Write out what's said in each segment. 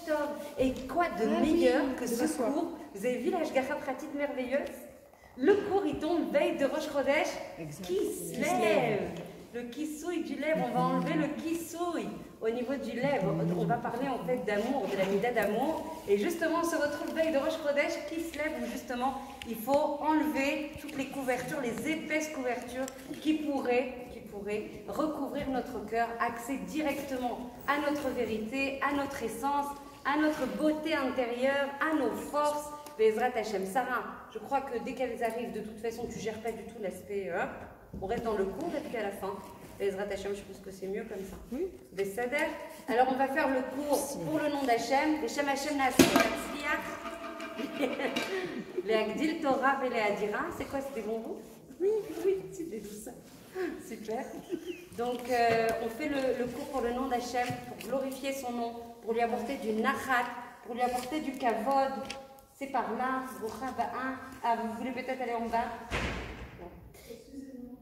Tov. Et quoi de meilleur que ce cours? Vous avez vu l'Ashgacha pratique merveilleuse? Le cours, il tombe veille de Rosh Chodesh, qui se lève. Le kissouille du lèvre, on va enlever le kissouille au niveau du lèvre. On va parler en fait d'amour, de la mida d'amour. Et justement, on se retrouve veille de Rosh Chodesh, qui se lève, où justement, il faut enlever toutes les couvertures, les épaisses couvertures qui pourraient recouvrir notre cœur, accéder directement à notre vérité, à notre essence, à notre beauté intérieure, à nos forces. Bezrat Hashem. Sarah, je crois que dès qu'elles arrivent, de toute façon, tu ne gères pas du tout l'aspect. On reste dans le cours et puis à la fin. Bezrat Hashem, je pense que c'est mieux comme ça. Oui. Besader. Alors, on va faire le cours pour le nom d'Hachem. Hashem Hashem Naaseh. Les Agdil Torah et les Adira. C'est quoi? C'est des bonbons? Oui, c'est des douces. Super. Donc, on fait le cours pour le nom d'Hachem, pour glorifier son nom, pour lui apporter du nachat, pour lui apporter du kavod. C'est par là, vous voulez peut-être aller en bas? Excusez-moi.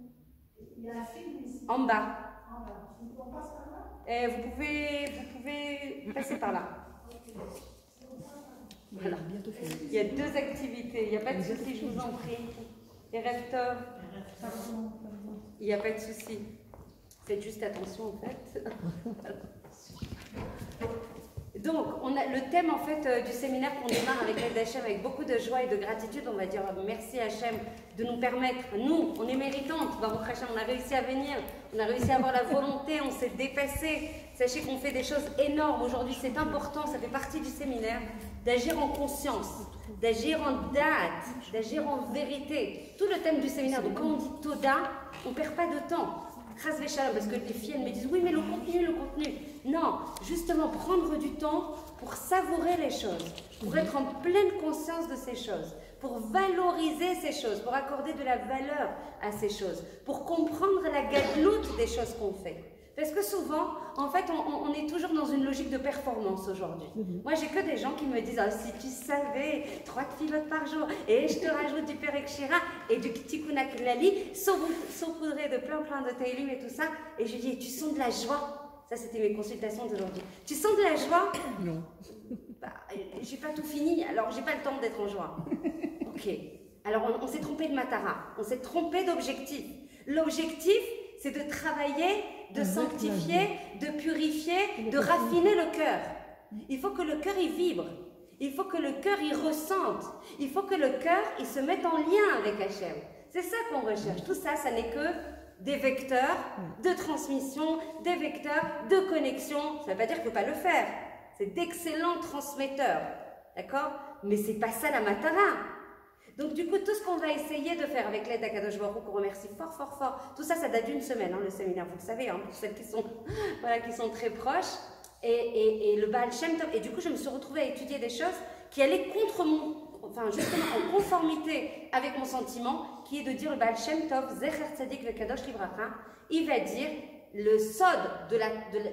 Il y a un film ici. En bas. On passe par là? Vous pouvez passer par là. Voilà. Il y a 2 activités. Il n'y a pas de souci, je vous en prie. Et rêve Tov. Il n'y a pas de souci. Faites juste attention en fait. Donc, on a le thème en fait du séminaire qu'on démarre avec l'aide d'Hachem, avec beaucoup de joie et de gratitude. On va dire merci Hachem de nous permettre, nous, on est méritantes, Baruch Hachem, on a réussi à venir, on a réussi à avoir la volonté, on s'est dépassé. Sachez qu'on fait des choses énormes aujourd'hui, c'est important, ça fait partie du séminaire, d'agir en conscience, d'agir en date, d'agir en vérité. Tout le thème du séminaire, donc quand on dit Toda, on ne perd pas de temps. Parce que les filles, elles me disent, oui, mais le contenu. Non, justement, prendre du temps pour savourer les choses, pour être en pleine conscience de ces choses, pour valoriser ces choses, pour accorder de la valeur à ces choses, pour comprendre la gadloute des choses qu'on fait. Parce que souvent, en fait, on est toujours dans une logique de performance aujourd'hui. Moi, j'ai que des gens qui me disent, si tu savais, 3 filotes par jour, et je te rajoute du Perek Shira et du Tikkun HaKlali, saupoudré de plein de Teilim et tout ça. Et je dis, tu sens de la joie? Ça, c'était mes consultations d'aujourd'hui. Tu sens de la joie? Non. Bah, j'ai pas tout fini, alors j'ai pas le temps d'être en joie. Ok. Alors, on s'est trompé de Matara, on s'est trompé d'objectif. L'objectif, c'est de travailler, de sanctifier, de purifier, de raffiner le cœur. Il faut que le cœur y vibre. Il faut que le cœur y ressente. Il faut que le cœur il se mette en lien avec Hachem. C'est ça qu'on recherche. Tout ça, ça n'est que des vecteurs de transmission, des vecteurs de connexion. Ça ne veut pas dire qu'il ne faut pas le faire. C'est d'excellents transmetteurs. D'accord? Mais ce n'est pas ça la matara. Donc du coup, tout ce qu'on va essayer de faire avec l'aide d'Akadosh Baruch Hu, qu'on remercie fort, tout ça, ça date d'une semaine, le séminaire, vous le savez, pour celles qui sont, qui sont très proches, et le Baal Shem Tov, et du coup, je me suis retrouvée à étudier des choses qui allaient contre justement en conformité avec mon sentiment, qui est de dire le Baal Shem Tov, Zecher Tzadik Vekadosh Livracha, il va dire le sod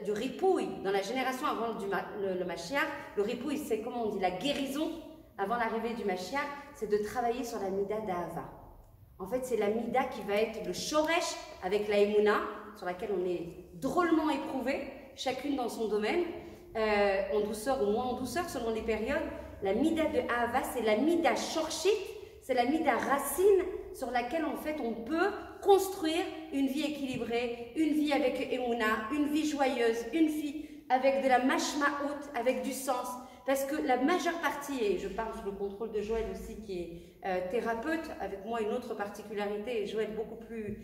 du ripouille dans la génération avant le Mashiach. Le ripouille, c'est comment on dit, la guérison avant l'arrivée du Mashiach, c'est de travailler sur la mida d'Ahava. En fait, c'est la mida qui va être le shoresh avec la Emouna, sur laquelle on est drôlement éprouvé, chacune dans son domaine, en douceur ou moins en douceur selon les périodes. La mida de Ahava, c'est la mida shorshit, c'est la mida racine sur laquelle en fait on peut construire une vie équilibrée, une vie avec Emouna, une vie joyeuse, une vie avec de la mashma'ut, avec du sens. Parce que la majeure partie, et je parle sous le contrôle de Joël aussi qui est thérapeute, avec moi une autre particularité, et Joël beaucoup plus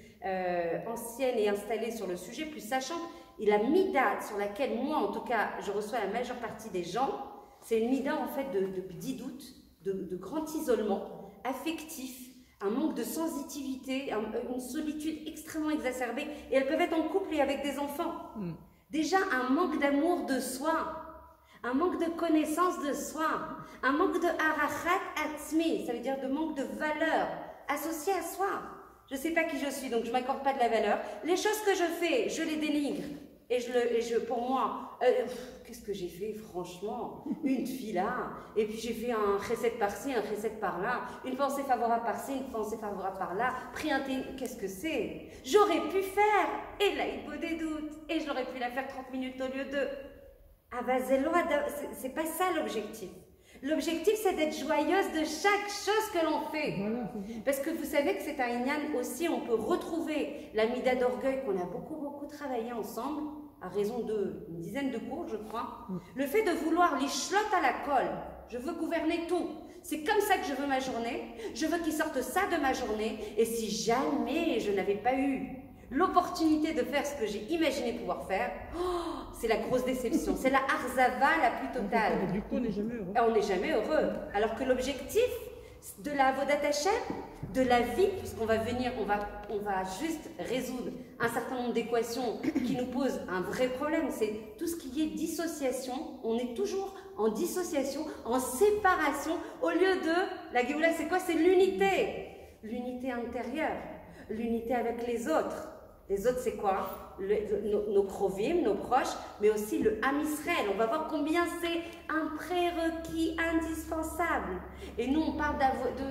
ancienne et installée sur le sujet, plus sachante, et la mida sur laquelle moi en tout cas je reçois la majeure partie des gens, c'est une mida en fait de bdidoute, de grand isolement affectif, un manque de sensitivité, une solitude extrêmement exacerbée, et elles peuvent être en couple et avec des enfants. Déjà un manque d'amour de soi, un manque de connaissance de soi, un manque de arachat atzmi, ça veut dire de manque de valeur associée à soi. Je ne sais pas qui je suis, donc je ne m'accorde pas de la valeur. Les choses que je fais, je les dénigre. Pour moi, qu'est-ce que j'ai fait franchement? Une fila, et puis j'ai fait un chesed par-ci, un chesed par-là, une pensée favorable par-ci, une pensée favorable par-là, pris un thé, qu'est-ce que c'est? J'aurais pu faire, et là il faut des doutes, et j'aurais pu la faire 30 minutes au lieu de... c'est pas ça l'objectif. L'objectif, c'est d'être joyeuse de chaque chose que l'on fait. Voilà, parce que vous savez que c'est un inyan aussi, on peut retrouver la mida d'orgueil qu'on a beaucoup travaillé ensemble, à raison d'une dizaine de cours, je crois. Le fait de vouloir l'ishlot à la colle, je veux gouverner tout. C'est comme ça que je veux ma journée, je veux qu'il sorte ça de ma journée, et si jamais je n'avais pas eu l'opportunité de faire ce que j'ai imaginé pouvoir faire, c'est la grosse déception, c'est la harzava la plus totale. Du coup, on n'est jamais heureux. On n'est jamais heureux. Alors que l'objectif de la Avodat Hashem, de la vie, puisqu'on va venir, on va juste résoudre un certain nombre d'équations qui nous posent un vrai problème, c'est tout ce qui est dissociation. On est toujours en dissociation, en séparation, au lieu de, la Géoula c'est quoi? C'est l'unité. L'unité intérieure, l'unité avec les autres. Les autres, c'est quoi? Nos krovim, nos proches, mais aussi le Ham Israël. On va voir combien c'est un prérequis indispensable. Et nous, on parle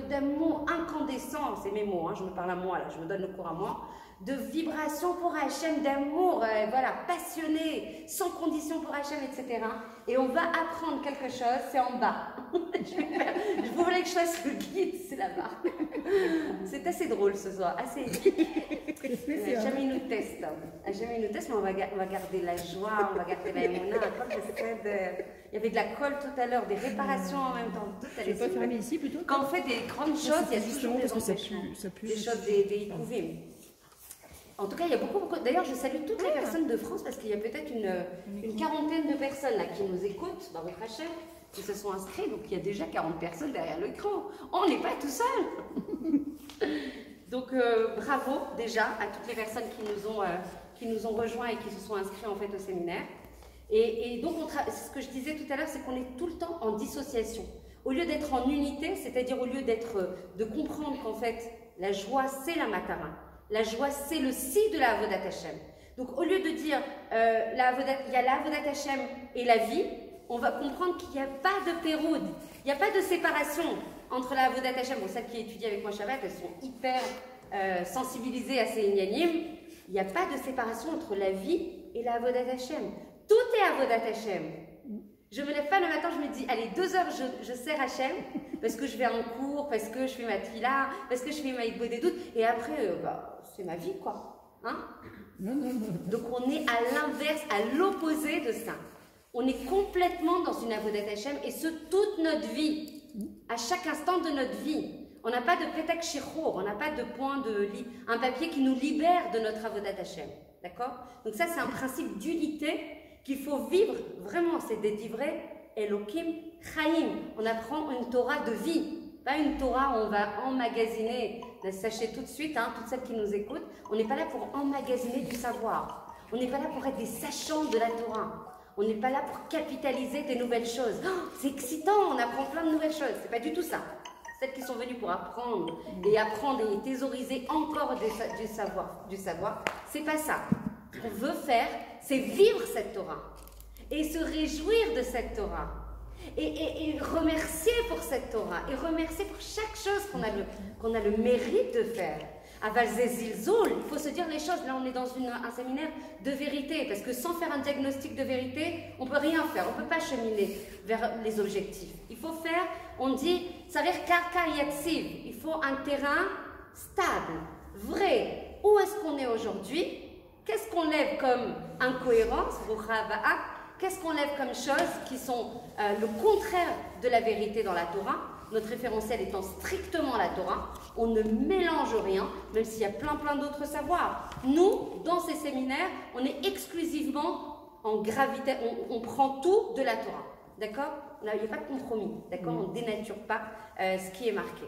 d'amour incandescent, c'est mes mots, hein, je me parle à moi, là, je me donne le cours à moi, de vibration pour Hachem, d'amour, voilà, passionné, sans condition pour Hachem, etc. Et on va apprendre quelque chose, c'est en bas. Je voulais que je fasse le guide, c'est là-bas. C'est assez drôle ce soir, assez Hachem nous teste. Hachem nous teste, mais on va garder la joie, on va garder la émouna, il y avait de la colle tout à l'heure, des réparations en même temps. Tu veux pas fermer ici plutôt? Quand on fait des grandes choses, il y a toujours des empêchements. Des choses, des ikouvim. En tout cas, il y a beaucoup. D'ailleurs, je salue toutes les personnes de France parce qu'il y a peut-être une quarantaine de personnes là qui nous écoutent dans votre Hachem, qui se sont inscrits. Donc, il y a déjà 40 personnes derrière l'écran. On n'est pas tout seul. Donc, bravo déjà à toutes les personnes qui nous ont rejoints et qui se sont inscrits en fait au séminaire. Et donc, ce que je disais tout à l'heure, c'est qu'on est tout le temps en dissociation. Au lieu d'être en unité, c'est-à-dire au lieu de comprendre qu'en fait, la joie, c'est la matara. La joie, c'est le si de la Avodat Hashem. Donc, au lieu de dire il y a la Avodat Hashem et la vie, on va comprendre qu'il n'y a pas de péroud, il n'y a pas de séparation entre la Avodat Hashem. Bon, celles qui étudient avec moi Shabbat, elles sont hyper sensibilisées à ces inyanim. Il n'y a pas de séparation entre la vie et la Avodat Hashem. Tout est Avodat Hashem. Je me lève pas le matin, je me dis, allez, 2 heures, je sers Hachem, parce que je vais en cours, parce que je fais ma tfila, parce que je fais ma hitbo des doutes, et après, c'est ma vie, quoi. Hein? Donc, on est à l'inverse, à l'opposé de ça. On est complètement dans une Avodat Hashem, et ce, toute notre vie, à chaque instant de notre vie. On n'a pas de petak shirour, on n'a pas de point un papier qui nous libère de notre Avodat Hashem. D'accord? Donc ça, c'est un principe d'unité qu'il faut vivre, vraiment, c'est d'être livré Elokim Chaim. On apprend une Torah de vie, pas une Torah où on va emmagasiner. Sachez tout de suite, hein, toutes celles qui nous écoutent, on n'est pas là pour emmagasiner du savoir. On n'est pas là pour être des sachants de la Torah. On n'est pas là pour capitaliser des nouvelles choses. Oh, c'est excitant, on apprend plein de nouvelles choses. C'est pas du tout ça. Celles qui sont venues pour apprendre et thésauriser encore du savoir, c'est pas ça. Ce qu'on veut faire, c'est vivre cette Torah et se réjouir de cette Torah et remercier pour cette Torah et remercier pour chaque chose qu'on a le mérite de faire. Aval zezilzoul, il faut se dire les choses. Là, on est dans un séminaire de vérité, parce que sans faire un diagnostic de vérité, on ne peut rien faire, on ne peut pas cheminer vers les objectifs. Il faut faire, on dit, sarir karka yatsiv, il faut un terrain stable, vrai. Où est-ce qu'on est aujourd'hui? Qu'est-ce qu'on lève comme incohérence? Qu'est-ce qu'on lève comme choses qui sont le contraire de la vérité dans la Torah? Notre référentiel étant strictement la Torah, on ne mélange rien, même s'il y a plein d'autres savoirs. Nous, dans ces séminaires, on est exclusivement en gravité, on prend tout de la Torah, d'accord? Il n'y a pas de compromis, d'accord? On ne dénature pas ce qui est marqué.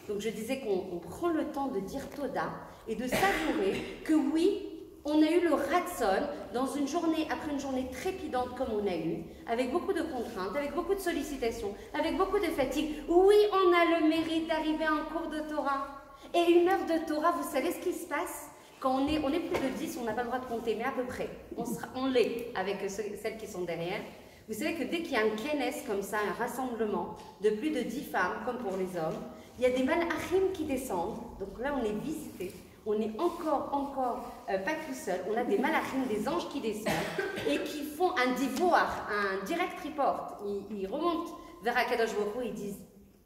Donc je disais qu'on prend le temps de dire Toda et de savourer que oui, on a eu le ratson dans une journée, après une journée trépidante comme on a eu, avec beaucoup de contraintes, avec beaucoup de sollicitations, avec beaucoup de fatigue. Oui, on a le mérite d'arriver à un cours de Torah. Et 1 heure de Torah, vous savez ce qui se passe? Quand on est plus de 10, on n'a pas le droit de compter, mais à peu près. On l'est avec celles qui sont derrière. Vous savez que dès qu'il y a un kenes comme ça, un rassemblement de plus de 10 femmes, comme pour les hommes, il y a des malachim qui descendent. Donc là, on est visité. on est encore pas tout seul. On a des malachim, des anges qui descendent et qui font un devoir, un direct report. Ils remontent vers Akadosh Baruch Hu et ils disent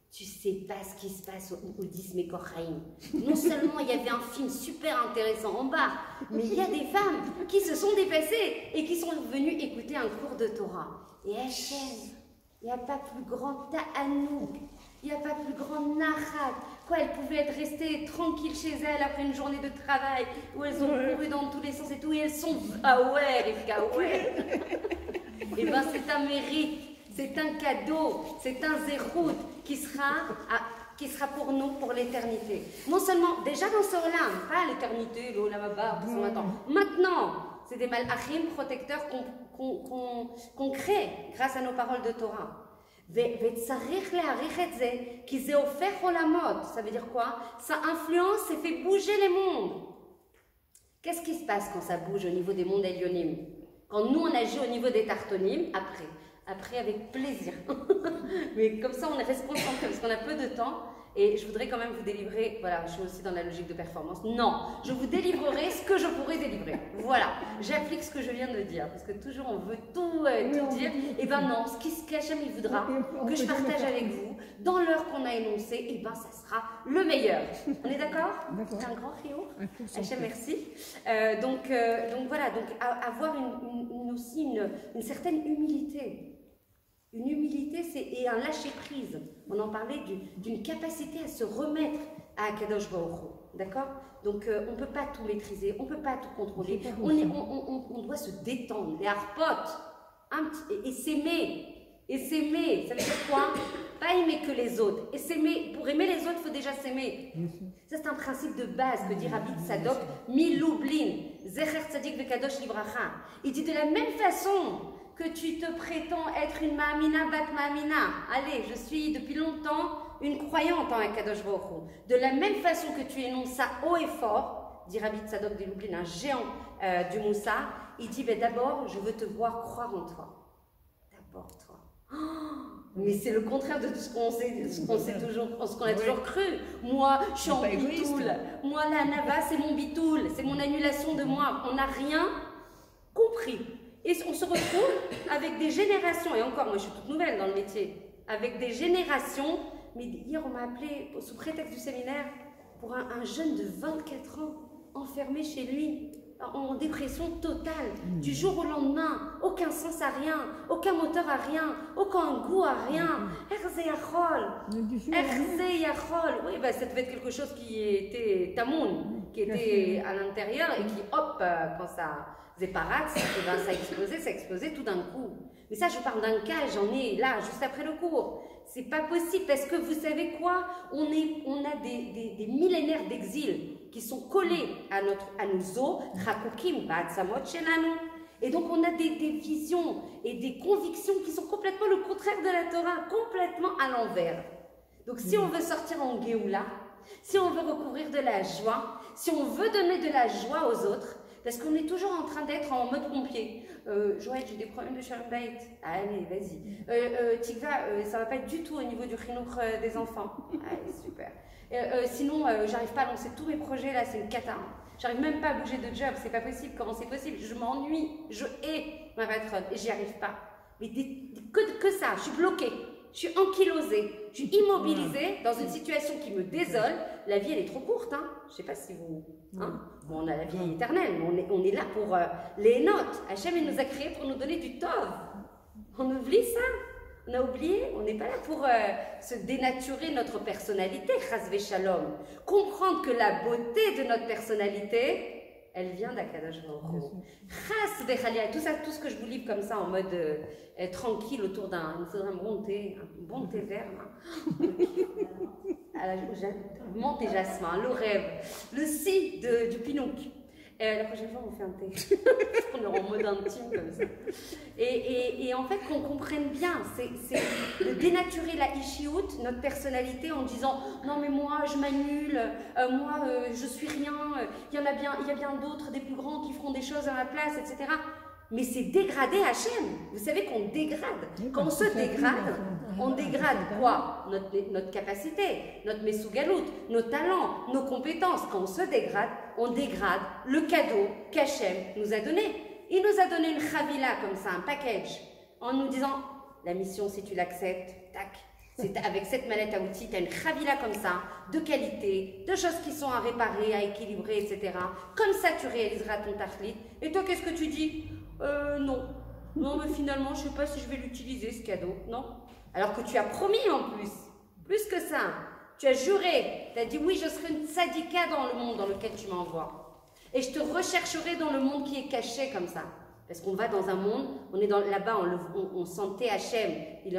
tu sais pas ce qui se passe au Disney Kochaim. Non seulement il y avait un film super intéressant en bas, mais il y a des femmes qui se sont dépassées et qui sont venues écouter un cours de Torah. Et Hachem, il n'y a pas plus grand ta'anouk, il n'y a pas plus grand nachat. Quoi, elles pouvaient être restées tranquilles chez elles après une journée de travail où elles ont couru dans tous les sens et tout, et elles sont ah ouais, Rivka, ouais. Et bien c'est un mérite. C'est un cadeau, c'est un zérout qui sera pour nous, pour l'éternité. Non seulement, déjà dans ce olam, pas l'éternité, l'olam haba, maintenant, c'est des malachim protecteurs qu'on crée grâce à nos paroles de Torah. Ça veut dire quoi? Ça influence et fait bouger les mondes. Qu'est-ce qui se passe quand ça bouge au niveau des mondes élionim? Quand nous on agit au niveau des tartonim, après avec plaisir. Mais comme ça on est responsable parce qu'on a peu de temps et je voudrais quand même vous délivrer, voilà, je suis aussi dans la logique de performance. Non, je vous délivrerai ce que je pourrais délivrer. Voilà, j'applique ce que je viens de dire parce que toujours on veut tout dire. Et ben non, ce qu'Hachem il voudra que je partage avec vous dans l'heure qu'on a énoncée, et ben ça sera le meilleur. On est d'accord? C'est un grand chiour. Hachem, merci. Donc voilà, donc avoir aussi une certaine humilité. Une humilité et un lâcher-prise. On en parlait d'une capacité à se remettre à Akadosh Baruch Hu. D'accord? Donc, on ne peut pas tout maîtriser, on ne peut pas tout contrôler. On doit se détendre, les harpotes, et s'aimer. Et s'aimer, ça veut dire quoi? Pas aimer que les autres. Et s'aimer, pour aimer les autres, il faut déjà s'aimer. Ça, c'est un principe de base que dit Rabbi Tzadok, Miloublin, Zecher Tzadik Vekadosh Libracha. Il dit de la même façon que tu te prétends être une Ma'amina Bat Ma'amina. Allez, je suis depuis longtemps une croyante en Akadosh Baruch Hu. De la même façon que tu énonces ça haut et fort, dit Rabbi Tzadok de Lublin, un géant du Moussa, il dit ben, d'abord, je veux te voir croire en toi. D'abord, toi. Oh, mais c'est le contraire de tout ce qu'on a toujours cru. Moi, je suis en bitoul. Moi, la Nava, c'est mon bitoul. C'est mon annulation de moi. On n'a rien compris. Et on se retrouve avec des générations, et encore, moi je suis toute nouvelle dans le métier, avec des générations, mais hier on m'a appelé sous prétexte du séminaire pour un jeune de 24 ans enfermé chez lui, en dépression totale, du jour au lendemain, aucun sens à rien, aucun moteur à rien, aucun goût à rien. Herze Yachol. Oui, bah, ça devait être quelque chose qui était tamoun, qui était à l'intérieur et qui, hop, quand ça zéparatz, ben, ça explosait tout d'un coup. Mais ça, je parle d'un cas, j'en ai là, juste après le cours. C'est pas possible parce que vous savez quoi? On a des millénaires d'exil qui sont collés à nos os, Rakukim, Ba'atzamot Shelanu. Et donc on a des visions et des convictions qui sont complètement le contraire de la Torah, complètement à l'envers. Donc si on veut sortir en Géoula, si on veut recouvrir de la joie, si on veut donner de la joie aux autres, parce qu'on est toujours en train d'être en mode pompier. Joël, j'ai des problèmes de Shalom Bayit. Allez, vas-y. Tikva, ça va pas du tout au niveau du chinour des enfants. Allez, super. Sinon, j'arrive pas à lancer tous mes projets là, c'est une cata. J'arrive même pas à bouger de job, c'est pas possible. Comment c'est possible? Je m'ennuie, je hais ma patronne et j'y arrive pas. Mais que ça, je suis bloquée. Je suis ankylosée, je suis immobilisée dans une situation qui me désole. La vie, elle est trop courte, hein. Je ne sais pas si vous... Hein. Bon, on a la vie éternelle, mais on est là pour les notes. Hachem, il nous a créés pour nous donner du tov. On oublie ça. On a oublié. On n'est pas là pour se dénaturer notre personnalité, chas v'shalom. Comprendre que la beauté de notre personnalité... Elle vient d'Akadosh Baruch Hu. Chas v'chalia, tout ce que je vous livre comme ça en mode tranquille autour d'un. Il faudrait un bon thé vert. Menthe et jasmin, le rêve, le si du Pinouk. La prochaine fois, on fait un thé. On est en mode intime comme ça. Et en fait, qu'on comprenne bien, c'est de dénaturer la ishiout, notre personnalité, en disant non, mais moi, je m'annule, moi, je suis rien, il y a bien d'autres, des plus grands qui feront des choses à ma place, etc. mais c'est dégrader Hachem. Vous savez qu'on dégrade. Quand on se dégrade, on dégrade quoi? Notre capacité, notre mesugalout, nos talents, nos compétences. Quand on se dégrade, on dégrade le cadeau qu'Hachem nous a donné. Il nous a donné une chavila comme ça, un package, en nous disant, la mission, si tu l'acceptes, tac, c'est avec cette mallette à outils, tu as une chavila comme ça, de qualité, de choses qui sont à réparer, à équilibrer, etc. Comme ça, tu réaliseras ton tachlit. Et toi, qu'est-ce que tu dis? Non. Non, mais finalement, je ne sais pas si je vais l'utiliser, ce cadeau. Non. Alors que tu as promis en plus. Plus que ça. Tu as juré. Tu as dit, oui, je serai une tzadika dans le monde dans lequel tu m'envoies. Et je te rechercherai dans le monde qui est caché comme ça. Parce qu'on va dans un monde, on est là-bas, on sentait Hachem,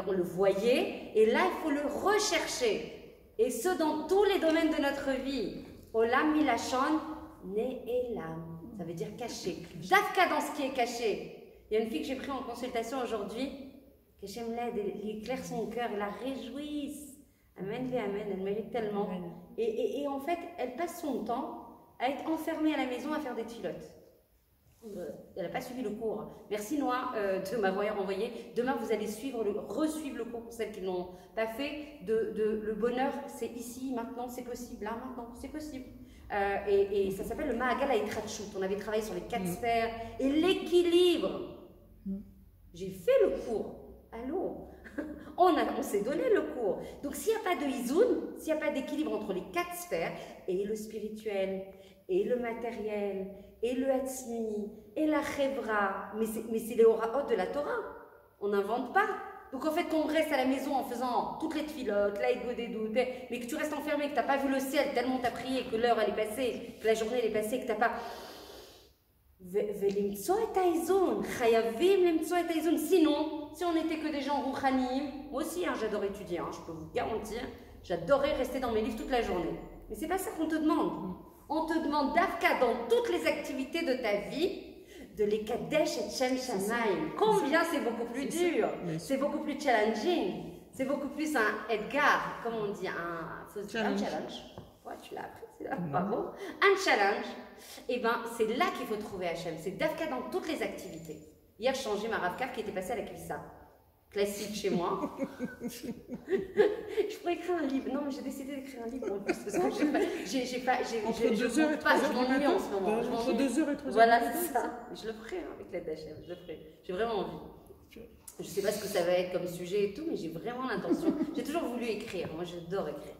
on le voyait. Et là, il faut le rechercher. Et ce, dans tous les domaines de notre vie. Olam milachon ne'elam. Ça veut dire caché. Dafka dans ce qui est caché. Il y a une fille que j'ai prise en consultation aujourd'hui, qu'Hachem l'aide, il éclaire son cœur, il la réjouisse. Amen, amen, elle mérite tellement. Et en fait, elle passe son temps à être enfermée à la maison à faire des tfilotes. Elle n'a pas suivi le cours. Merci Noah de m'avoir envoyé. Demain, vous allez resuivre le cours pour celles qui ne l'ont pas fait. Le bonheur, c'est ici, maintenant, c'est possible. Là, maintenant, c'est possible. Et ça s'appelle le Mahagal Aitratchut. On avait travaillé sur les 4 sphères et l'équilibre. J'ai fait le cours. Allô? On s'est donné le cours. Donc, s'il n'y a pas de izoun, s'il n'y a pas d'équilibre entre les 4 sphères, et le spirituel, et le matériel, et le hatzmi, et la chevra, mais c'est les oraot de la Torah. On n'invente pas. Donc en fait, quand on reste à la maison en faisant toutes les tfilotes, l'aïgo des doutes, mais que tu restes enfermé, que tu n'as pas vu le ciel tellement tu as prié, que l'heure elle est passée, que la journée elle est passée, que tu n'as pas... Sinon, si on n'était que des gens rouchanim, moi aussi hein, j'adore étudier, hein, je peux vous garantir, j'adorais rester dans mes livres toute la journée. Mais c'est pas ça qu'on te demande. On te demande d'Afka dans toutes les activités de ta vie, de les Kadesh et Shem Shamaim. Combien c'est beaucoup plus dur, c'est beaucoup plus challenging, c'est beaucoup plus un Edgar, comme on dit, un challenge. Ouais, tu l'as appris, c'est là, bravo. Un challenge, et ben c'est là qu'il faut trouver Hachem, c'est d'Afka dans toutes les activités. Hier, je changeais ma Ravkaf qui était passée à la Kvissa. Classique chez moi. Je pourrais écrire un livre. Non, mais j'ai décidé d'écrire un livre en plus. Parce que je m'ennuie en ce moment. Entre 2h et 3h. Voilà, c'est ça. Je le ferai hein, avec l'aide d'Hachem. Je le ferai. J'ai vraiment envie. Je ne sais pas ce que ça va être comme sujet et tout, mais j'ai vraiment l'intention. J'ai toujours voulu écrire. Moi, j'adore écrire.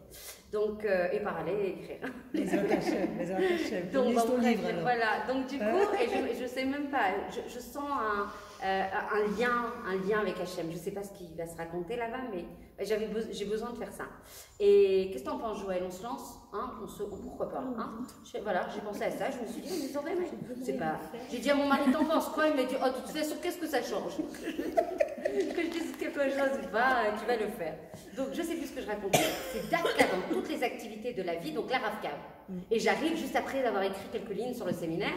Donc, et parler et écrire. Les Hachem. Donc, voilà. Donc, du coup, et je ne sais même pas, je sens un lien avec Hachem. Je ne sais pas ce qui va se raconter là-bas, mais j'ai besoin de faire ça. Et qu'est-ce que tu en penses, Joël? On se lance hein? Pourquoi pas hein? Voilà, j'ai pensé à ça. Je me suis dit, mais c'est vrai, mais c'est pas. J'ai dit à mon mari, t'en penses quoi? Il m'a dit, oh, de toute façon, qu'est-ce que ça change? Que je dise quelque chose, tu vas le faire. Donc, je sais plus ce que je racontais. C'est d'Afka dans toutes les activités de la vie, donc la Ravkav. Et j'arrive juste après d'avoir écrit quelques lignes sur le séminaire.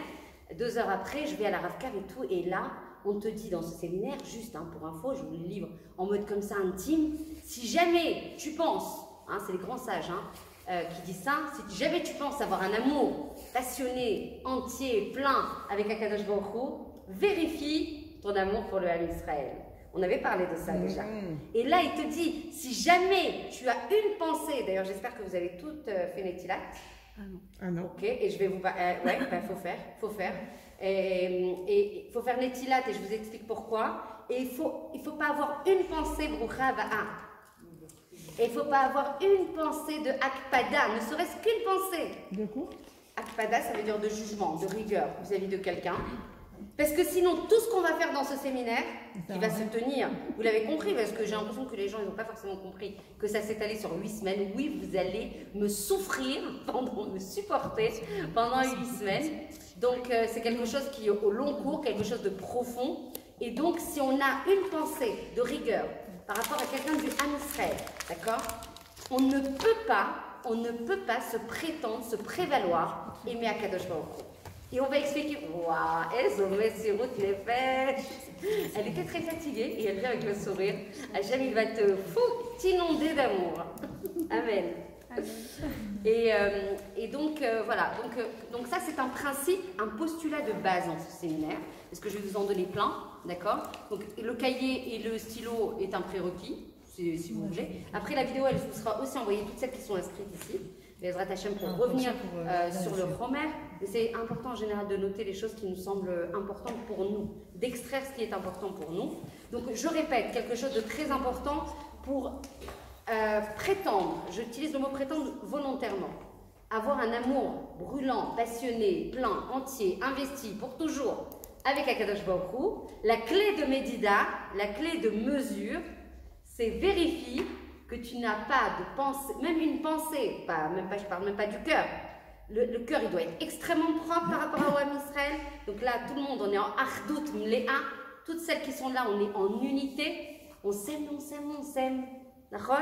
2 heures après, je vais à la Ravkav et tout. Et là, on te dit dans ce séminaire, juste hein, pour info, je vous le livre en mode comme ça intime, si jamais tu penses, hein, c'est les grands sages qui disent ça, si jamais tu penses avoir un amour passionné, entier, plein avec Akadosh Baruch Hu, vérifie ton amour pour le Ham Israël. On avait parlé de ça déjà. Et là, il te dit, si jamais tu as une pensée, d'ailleurs j'espère que vous avez toutes fait Netilat. Ah non. Ok, et je vais vous... ouais, faut faire. Et il faut faire Netilat et je vous explique pourquoi. Et il faut pas avoir une pensée Broucha Ba'a. Et il faut pas avoir une pensée de Akpada, ne serait-ce qu'une pensée. De quoi? Akpada, ça veut dire de jugement, de rigueur vis-à-vis de quelqu'un. Parce que sinon, tout ce qu'on va faire dans ce séminaire, qui va se tenir, vous l'avez compris, parce que j'ai l'impression que les gens n'ont pas forcément compris que ça s'est allé sur 8 semaines. Oui, vous allez me souffrir, me supporter pendant 8 semaines. Donc, c'est quelque chose qui est au long cours, quelque chose de profond. Et donc, si on a une pensée de rigueur par rapport à quelqu'un du Ham Israël, d'accord, on ne peut pas se prétendre, se prévaloir aimer Akadosh Baruch Hu. Et on va expliquer, waouh, elle était très fatiguée et elle vient avec le sourire. Hachem, il va t'inonder d'amour. Amen. Et donc, voilà. Donc ça, c'est un principe, un postulat de base dans ce séminaire, parce que je vais vous en donner plein, d'accord? Donc, le cahier et le stylo est un prérequis, si vous voulez. Après, la vidéo, elle vous sera aussi envoyée, toutes celles qui sont inscrites ici. Bezrat Hashem, pour revenir sur le Homer. C'est important en général de noter les choses qui nous semblent importantes pour nous, d'extraire ce qui est important pour nous. Donc je répète, quelque chose de très important pour prétendre, j'utilise le mot prétendre volontairement, avoir un amour brûlant, passionné, plein, entier, investi pour toujours avec Akadosh Baruch Hu. La clé de Médida, la clé de mesure, c'est vérifie que tu n'as pas de pensée, même une pensée, je parle même pas du cœur. Le cœur, il doit être extrêmement propre par rapport à Am Israël. Donc là, tout le monde, on est en Achdut Mléa. Toutes celles qui sont là, on est en unité. On s'aime, on s'aime, on s'aime. D'accord?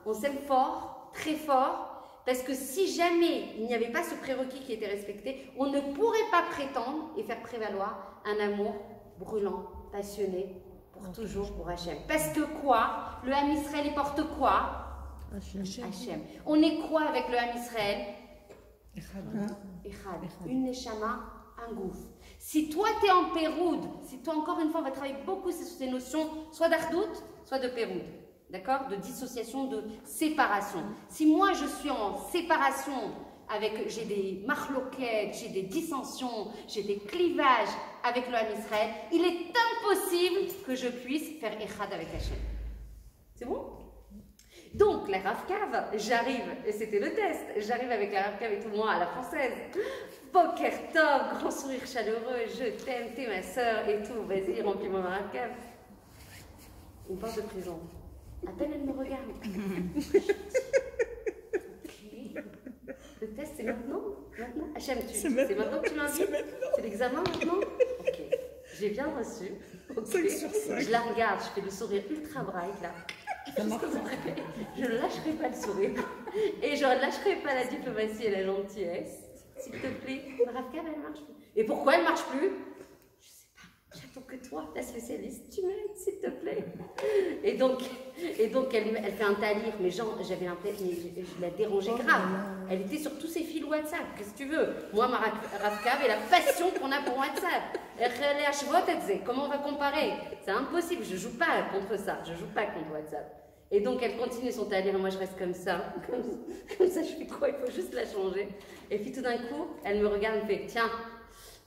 On s'aime fort, très fort. Parce que si jamais il n'y avait pas ce prérequis qui était respecté, on ne pourrait pas prétendre et faire prévaloir un amour brûlant, passionné, pour toujours pour Hachem. Parce que quoi? Le Ham Israël, il porte quoi? Hachem. On est quoi avec le Ham Israël? Echad. Une neshama, un gouffre. Si toi tu es en péroud, si toi encore une fois on va travailler beaucoup sur ces notions, soit d'ardout, soit de péroud, d'accord? De dissociation, de séparation. Si moi je suis en séparation, j'ai des marloquettes, j'ai des dissensions, j'ai des clivages avec le Ham Israël, il est impossible que je puisse faire Echad avec Hachem. C'est bon? Donc, la Rav Kav, j'arrive, et c'était le test, j'arrive avec la Rav Kav et tout le monde à la française. Boker Tov, grand sourire chaleureux, je t'aime, t'es ma soeur et tout, vas-y, remplis-moi ma Rav Kav. Une porte de prison. À peine elle me regarde. Ok. Le test, c'est maintenant? Maintenant? Hachem, c'est maintenant que tu m'invites? C'est l'examen maintenant? Ok. J'ai bien reçu. Okay. 5 sur 5. Je la regarde, je fais le sourire ultra bright là. Je ne lâcherai pas le sourire et je ne lâcherai pas la diplomatie et la gentillesse. S'il te plaît, ma Rav Kav, elle ne marche plus. Et pourquoi elle ne marche plus? Je ne sais pas. J'attends que toi, la spécialiste, tu m'aides, s'il te plaît. Et donc elle fait un talir, mais j'avais l'impression, je la dérangeais grave. Elle était sur tous ses fils WhatsApp. Qu'est-ce que tu veux? Moi, ma Rav Kav et la passion qu'on a pour WhatsApp. Comment on va comparer? C'est impossible, je ne joue pas contre ça, je ne joue pas contre WhatsApp. Et donc elle continue son talir et moi je reste comme ça, comme ça je fais quoi? Il faut juste la changer. Et puis tout d'un coup, elle me regarde et me fait tiens,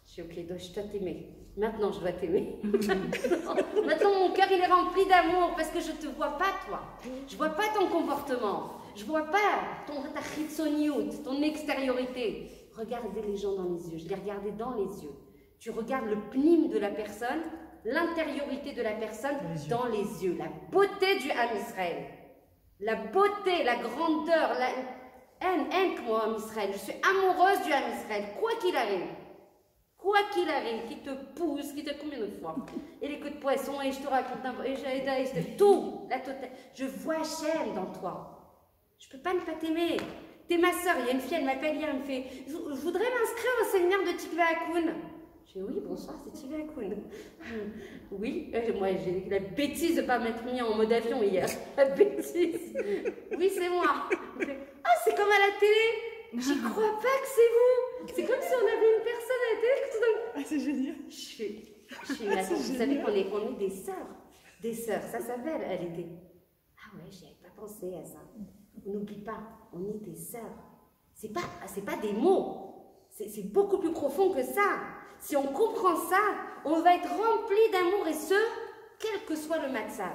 je suis ok, je dois t'aimer. Maintenant je dois t'aimer. Maintenant mon cœur il est rempli d'amour parce que je ne te vois pas toi. Je ne vois pas ton comportement. Je ne vois pas ta chitsoniout, ton extériorité. Regardez les gens dans les yeux, je les regardais dans les yeux. Tu regardes le pnim de la personne, l'intériorité de la personne dans les yeux. La beauté du Ham Israël. La beauté, la grandeur, la haine que moi, Ham Israël. Je suis amoureuse du Ham Israël, quoi qu'il arrive. Quoi qu'il arrive, qui te pousse, qui te combien de fois. Et les coups de poisson, et je te raconte un peu, et tout, la totale. Je vois Hachem dans toi. Je ne peux pas ne pas t'aimer. T'es ma soeur, il y a une fille, elle m'appelle hier, elle me fait « Je voudrais m'inscrire au séminaire de Tikva Hakoun ». Je dis « Oui, bonsoir, c'est Tikva Hakoun ». Oui, moi j'ai la bêtise de ne pas m'être mis en mode avion hier. La bêtise. Oui, c'est moi. Ah, c'est comme à la télé. J'y crois pas que c'est vous. C'est comme si on avait une personne à la télé que tout d'un coup. Ah, c'est génial. Je fais mais attends, vous savez qu'on est des sœurs. Des sœurs, ça s'appelle, elle était. Ah ouais, j'y avais pas pensé à ça. On n'oublie pas, on est des sœurs. C'est pas des mots. C'est beaucoup plus profond que ça. Si on comprend ça, on va être rempli d'amour et ce, quel que soit le matzav.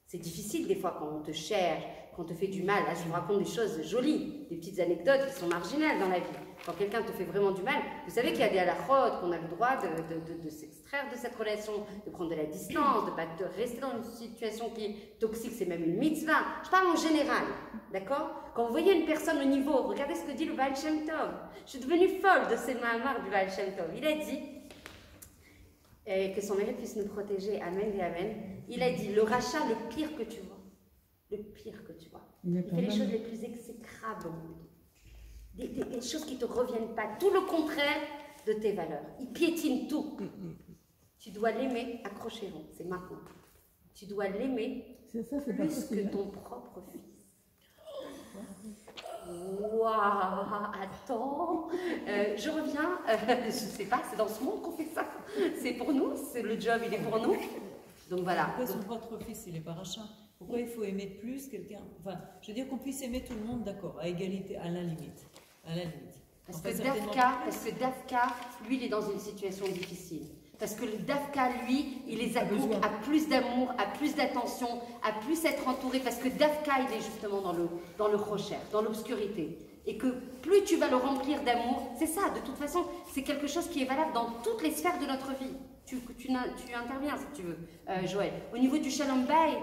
C'est difficile des fois quand on te cherche, quand on te fait du mal. Là, je vous raconte des choses jolies, des petites anecdotes qui sont marginales dans la vie. Quand quelqu'un te fait vraiment du mal, vous savez qu'il y a des halakhot, qu'on a le droit de s'extraire de cette relation, de prendre de la distance, de ne pas rester dans une situation qui est toxique, c'est même une mitzvah. Je parle en général, d'accord? Quand vous voyez une personne au niveau, regardez ce que dit le Baal Shem Tov. Je suis devenue folle de ces mahamars du Baal Shem Tov. Il a dit, que son mérite puisse nous protéger, amen et amen. Il a dit, le rachat, le pire que tu vois, le pire que tu vois. Il fait les choses les plus exécrables au monde. Des choses qui ne te reviennent pas, tout le contraire de tes valeurs. Il piétine tout. Tu dois l'aimer, accrochez-vous, c'est maintenant. Tu dois l'aimer plus que ton propre fils. Waouh, attends, je reviens, je ne sais pas, c'est dans ce monde qu'on fait ça, c'est pour nous, c'est le job, il est pour nous. Donc voilà. Pourquoi son propre fils, il est parachat? Pourquoi il faut aimer plus quelqu'un? Enfin, je veux dire qu'on puisse aimer tout le monde, d'accord, à égalité, à la limite. À la limite. Parce que Dafka, lui, il est dans une situation difficile. Parce que le Dafka, lui, il les accoupe à plus d'amour, à plus d'attention, à plus être entouré. Parce que Dafka, il est justement dans le rocher, dans l'obscurité. Et que plus tu vas le remplir d'amour, c'est ça, de toute façon, c'est quelque chose qui est valable dans toutes les sphères de notre vie. Tu interviens si tu veux, Joël. Au niveau du Shalom Bayit,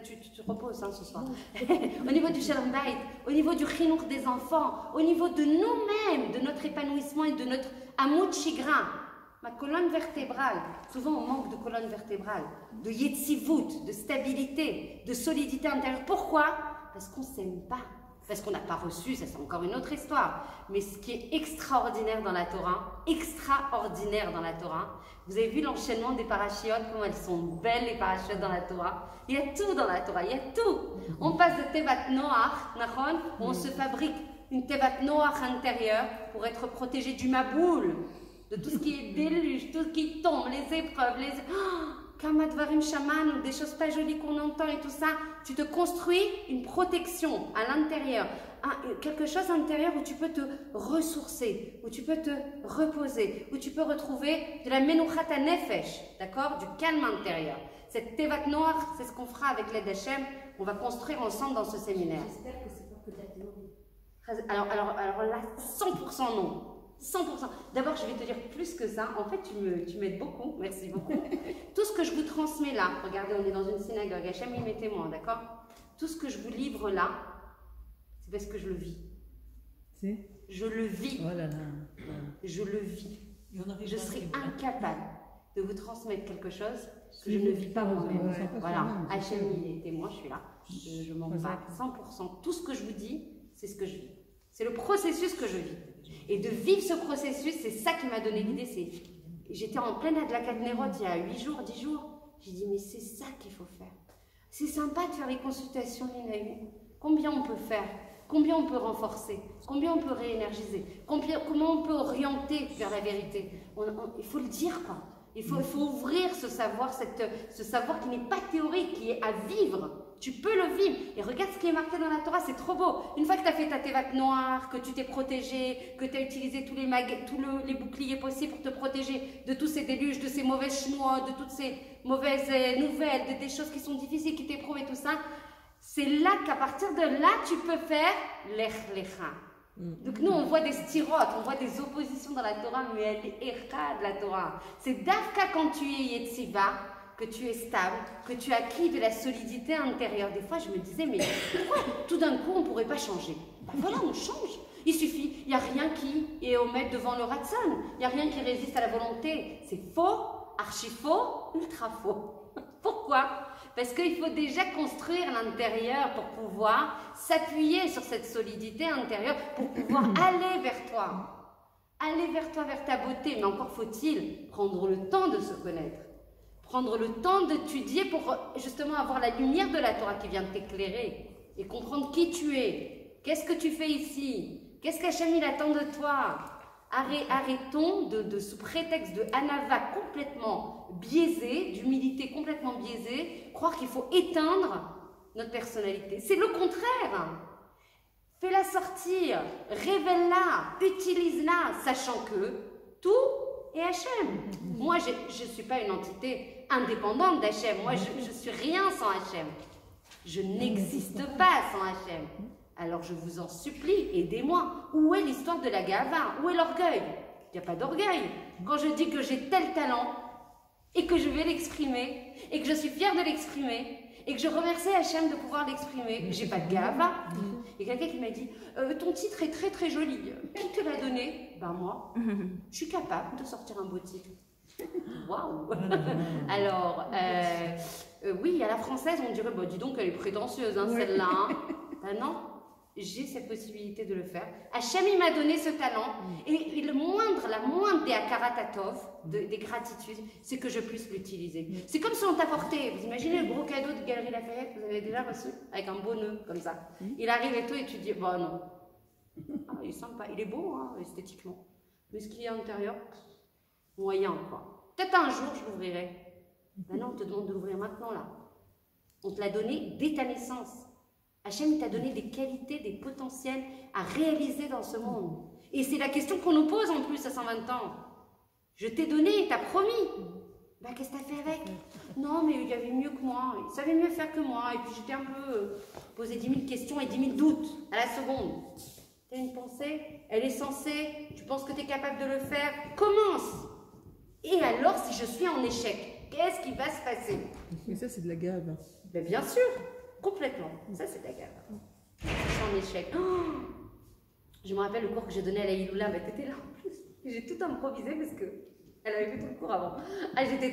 tu te reposes ce soir. Au niveau du Shalom Bayit, au niveau du chinour des enfants, au niveau de nous-mêmes, de notre épanouissement et de notre amour de chagrin. Ma colonne vertébrale, souvent on manque de colonne vertébrale, de yetzivut, de stabilité, de solidité intérieure. Pourquoi? Parce qu'on ne s'aime pas. Parce qu'on n'a pas reçu, ça c'est encore une autre histoire. Mais ce qui est extraordinaire dans la Torah, vous avez vu l'enchaînement des parachiotes, comment elles sont belles les parachiotes dans la Torah. Il y a tout dans la Torah, il y a tout. On passe de Tevat Noach, où on se fabrique une Tevat Noach intérieure pour être protégé du Maboul, de tout ce qui est déluge, tout ce qui tombe, les épreuves, Kamadvarim Shaman, des choses pas jolies qu'on entend et tout ça. Tu te construis une protection à l'intérieur, quelque chose à l'intérieur où tu peux te ressourcer, où tu peux te reposer, où tu peux retrouver de la menuchat nefesh, d'accord, du calme intérieur. Cette Tevat Noach, c'est ce qu'on fera avec l'aide d'Hachem, on va construire ensemble dans ce séminaire. J'espère que c'est pas que de la théorie. Alors là, 100% non. 100%. D'abord, je vais te dire plus que ça. En fait, tu m'aides beaucoup. Merci beaucoup. Tout ce que je vous transmets là, regardez, on est dans une synagogue. Hachem, il m'est témoin, d'accord? Tout ce que je vous livre là, c'est parce que je le vis. Je le vis. Oh là là. Je le vis. Je serai incapable de vous transmettre quelque chose que je ne vis pas moi-même. Voilà. Hachem, il est témoin, je suis là. Je m'en bats 100%. Tout ce que je vous dis, c'est ce que je vis. C'est le processus que je vis. Et de vivre ce processus, c'est ça qui m'a donné l'idée. J'étais en pleine Adlakat Nerot il y a 8 jours, 10 jours. J'ai dit, mais c'est ça qu'il faut faire. C'est sympa de faire les consultations, Ninaï. Combien on peut faire? Combien on peut renforcer? Combien on peut réénergiser? Comment on peut orienter vers la vérité? Il faut le dire, quoi. Il faut ouvrir ce savoir qui n'est pas théorique, qui est à vivre. Tu peux le vivre. Et regarde ce qui est marqué dans la Torah, c'est trop beau. Une fois que tu as fait ta Tevat noire, que tu t'es protégé, que tu as utilisé tous les boucliers possibles pour te protéger de tous ces déluges, de ces mauvaises chenois, de toutes ces mauvaises nouvelles, des choses qui sont difficiles, qui t'éprouvent et tout ça, c'est là qu'à partir de là, tu peux faire l'ech lecha. Donc nous, on voit des styrotes, on voit des oppositions dans la Torah, mais elle est errade, la Torah. C'est Dafka quand tu es Yetziva, que tu es stable, que tu as acquis de la solidité intérieure. Des fois, je me disais, mais pourquoi tout d'un coup, on ne pourrait pas changer? Ben voilà, on change. Il suffit, il n'y a rien qui est au maître devant le Ratson. Il n'y a rien qui résiste à la volonté. C'est faux, archi faux, ultra faux. Pourquoi? Parce qu'il faut déjà construire l'intérieur pour pouvoir s'appuyer sur cette solidité intérieure, pour pouvoir aller vers toi. Aller vers toi, vers ta beauté. Mais encore faut-il prendre le temps de se connaître. Prendre le temps d'étudier pour justement avoir la lumière de la Torah qui vient t'éclairer et comprendre qui tu es. Qu'est-ce que tu fais ici? Qu'est-ce qu'Hachem il attend de toi? Arrêtons sous prétexte de anava complètement biaisé, d'humilité complètement biaisée, croire qu'il faut éteindre notre personnalité. C'est le contraire. Fais-la sortir, révèle-la, utilise-la, sachant que tout est Hachem. Moi, je ne suis pas une entité indépendante d'Hachem. Moi, je ne suis rien sans Hachem. Je n'existe pas sans Hachem. Alors je vous en supplie, aidez-moi. Où est l'histoire de la gava? Où est l'orgueil? Il n'y a pas d'orgueil. Quand je dis que j'ai tel talent et que je vais l'exprimer et que je suis fière de l'exprimer et que je remercie Hachem de pouvoir l'exprimer, j'ai pas de gava. Et quelqu'un qui m'a dit ton titre est très très joli. Qui te l'a donné? Ben moi. Je suis capable de sortir un beau titre. Waouh. Alors oui, à la française on dirait dis donc elle est prétentieuse hein, celle-là. Hein. Ben non. j'ai cette possibilité de le faire. Hachem, il m'a donné ce talent. Et la moindre des akaratatov, des gratitudes, c'est que je puisse l'utiliser. C'est comme si on t'apportait, vous imaginez le gros cadeau de Galerie Lafayette que vous avez déjà reçu, avec un beau nœud, comme ça. Il arrive et tout, et tu dis, bon non. Ah, il est sympa, il est beau, hein, esthétiquement. Mais ce qu'il y a à l'intérieur, moyen, quoi. Peut-être un jour, je l'ouvrirai. Ben non, on te demande de l'ouvrir maintenant, là. On te l'a donné dès ta naissance. Hachem t'a donné des qualités, des potentiels à réaliser dans ce monde. Et c'est la question qu'on nous pose en plus à 120 ans. Je t'ai donné, t'as promis. Bah, qu'est-ce que t'as fait avec? Non, mais il y avait mieux que moi. Il savait mieux faire que moi. Et puis j'étais un peu posé 10 000 questions et 10 000 doutes à la seconde. T'as une pensée, elle est censée, tu penses que tu es capable de le faire, commence. Et alors, si je suis en échec, qu'est-ce qui va se passer? Mais ça, c'est de la gave. Ben, bien sûr. Complètement. Ça, c'est de la gaffe. Sans échec. Oh, je me rappelle le cours que j'ai donné à la Iloula. Mais t'étais là en plus. J'ai tout improvisé parce que elle avait fait tout le cours avant. Ah, j'étais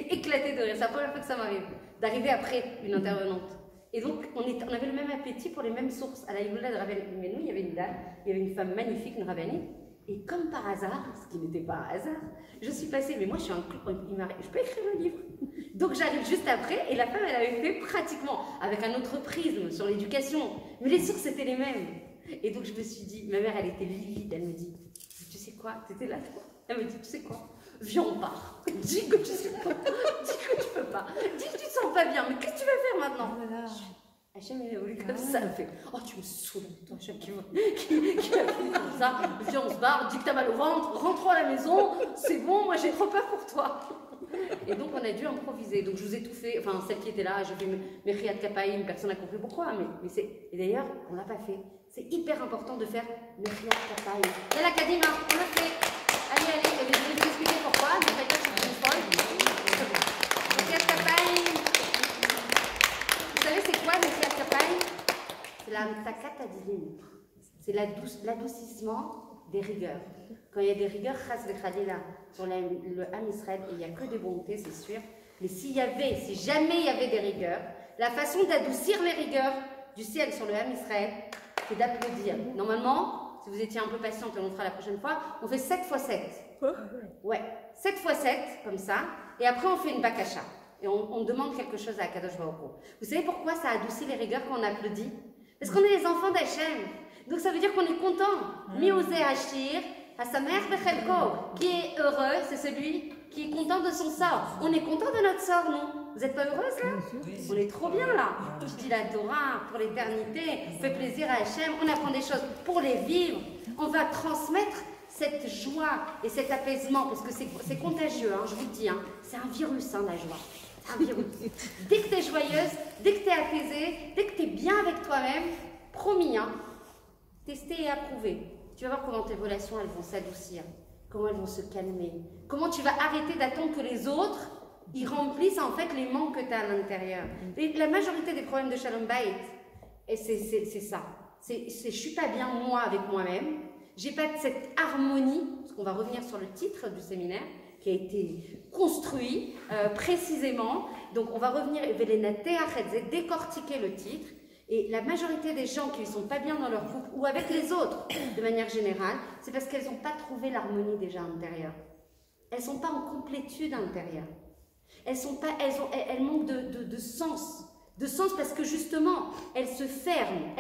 éclatée de rire. C'est la première fois que ça m'arrive. D'arriver après une intervenante. Et donc, on avait le même appétit pour les mêmes sources. À la Iloula de Rabbi Menou, il y avait une dame, il y avait une femme magnifique, une rabbinite. Et comme par hasard, ce qui n'était pas un hasard, je suis passée, mais moi je suis je peux écrire un livre. Donc j'arrive juste après, et la femme elle avait fait pratiquement, avec un autre prisme sur l'éducation, mais les sources étaient les mêmes. Et donc je me suis dit, ma mère elle était livide, elle me dit, tu sais quoi, t'étais là toi. Elle me dit, tu sais quoi, viens on part. Dis que tu sais pas, dis que tu peux pas, dis que tu te sens pas bien, mais qu'est-ce que tu vas faire maintenant? Hachem il a voulu comme ça, elle fait oh tu me saoules, toi Hachem qui m'a fait comme ça, viens on se barre, dis que t'as mal au ventre, rentre à la maison, c'est bon, moi j'ai trop peur pour toi. Et donc on a dû improviser, donc je vous ai tout fait, enfin celle qui était là, j'ai fait mes Riyad Kapaïm, personne n'a compris pourquoi, mais c'est, et d'ailleurs on l'a pas fait, c'est hyper important de faire mes Riyad Kapaïm. Yalla Kadima, on l'a fait, allez, je vais vous expliquer pourquoi, ne faites pas que je suis une folle. Riyad Kapaïm. Vous savez c'est quoi le Riyad Kapaïm? C'est la Mtakat Adilin. C'est l'adoucissement des rigueurs. Quand il y a des rigueurs, chas de Khalila, sur le Ham Israël, et il n'y a que des bontés, c'est sûr. Mais si jamais il y avait des rigueurs, la façon d'adoucir les rigueurs du ciel sur le Ham Israël, c'est d'applaudir. Normalement, si vous étiez un peu patiente, on le fera la prochaine fois, on fait 7 x 7. Ouais, 7 x 7, comme ça, et après on fait une bakasha. Et on demande quelque chose à Akadosh Baruch Hu. Vous savez pourquoi ça adoucit les rigueurs quand on applaudit? Parce qu'on est les enfants d'Hachem. Donc ça veut dire qu'on est content. Miosé Hachir, Hasamer Bechelko. Qui est heureux, c'est celui qui est content de son sort. On est content de notre sort, non? Vous n'êtes pas heureuse là? On est trop bien là. Je dis la Torah pour l'éternité, on fait plaisir à Hachem, on apprend des choses pour les vivre. On va transmettre cette joie et cet apaisement, parce que c'est contagieux, hein, je vous le dis, hein. C'est un virus, hein, la joie. Un virus. Dès que tu es joyeuse, dès que tu es apaisée, dès que tu es bien avec toi-même, promis, hein, testé et approuvé. Tu vas voir comment tes relations elles vont s'adoucir, comment elles vont se calmer, comment tu vas arrêter d'attendre que les autres ils remplissent en fait les manques que tu as à l'intérieur. La majorité des problèmes de Shalom Bayit, et c'est ça. Je suis pas bien moi avec moi-même, j'ai pas cette harmonie, parce qu'on va revenir sur le titre du séminaire, qui a été construit précisément. Donc on va revenir, décortiquer le titre. Et la majorité des gens qui ne sont pas bien dans leur couple ou avec les autres, de manière générale, c'est parce qu'elles n'ont pas trouvé l'harmonie déjà à l'intérieur. Elles ne sont pas en complétude à l'intérieur. Elles manquent de sens. De sens parce que justement, elles se ferment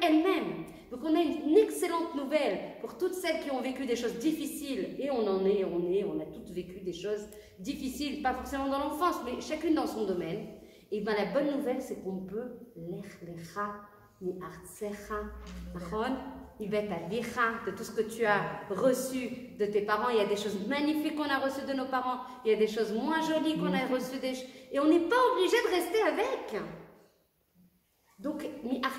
elles-mêmes. Donc on a une excellente nouvelle pour toutes celles qui ont vécu des choses difficiles, et on a toutes vécu des choses difficiles, pas forcément dans l'enfance, mais chacune dans son domaine. Et bien la bonne nouvelle, c'est qu'on peut de tout ce que tu as reçu de tes parents. Il y a des choses magnifiques qu'on a reçues de nos parents, il y a des choses moins jolies qu'on a reçues et on n'est pas obligé de rester avec. Donc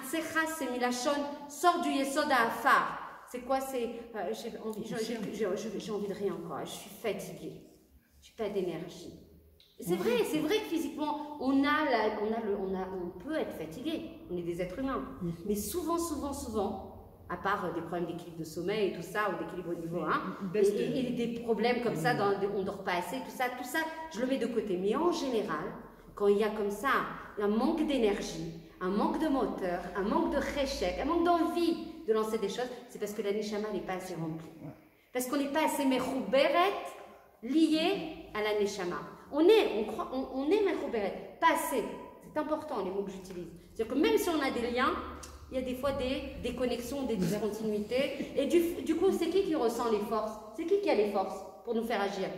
c'est milachon, sort du yesod à afar. C'est quoi? C'est j'ai envie de rien quoi, je suis fatiguée, je n'ai pas d'énergie. C'est vrai que physiquement, on peut être fatigué, on est des êtres humains. Mais souvent, à part des problèmes d'équilibre de sommeil et tout ça, ou d'équilibre au niveau 1, et des problèmes comme ça, on ne dort pas assez, tout ça, je le mets de côté. Mais en général, quand il y a comme ça un manque d'énergie, un manque de moteur, un manque de réchec, un manque d'envie de lancer des choses, c'est parce que la neshama n'est pas assez remplie. Parce qu'on n'est pas assez mechouberet lié à la neshama. On est mechouberet, pas assez. C'est important les mots que j'utilise. C'est-à-dire que même si on a des liens, il y a des fois des déconnexions, des discontinuités. Et du coup, c'est qui ressent les forces? C'est qui a les forces pour nous faire agir?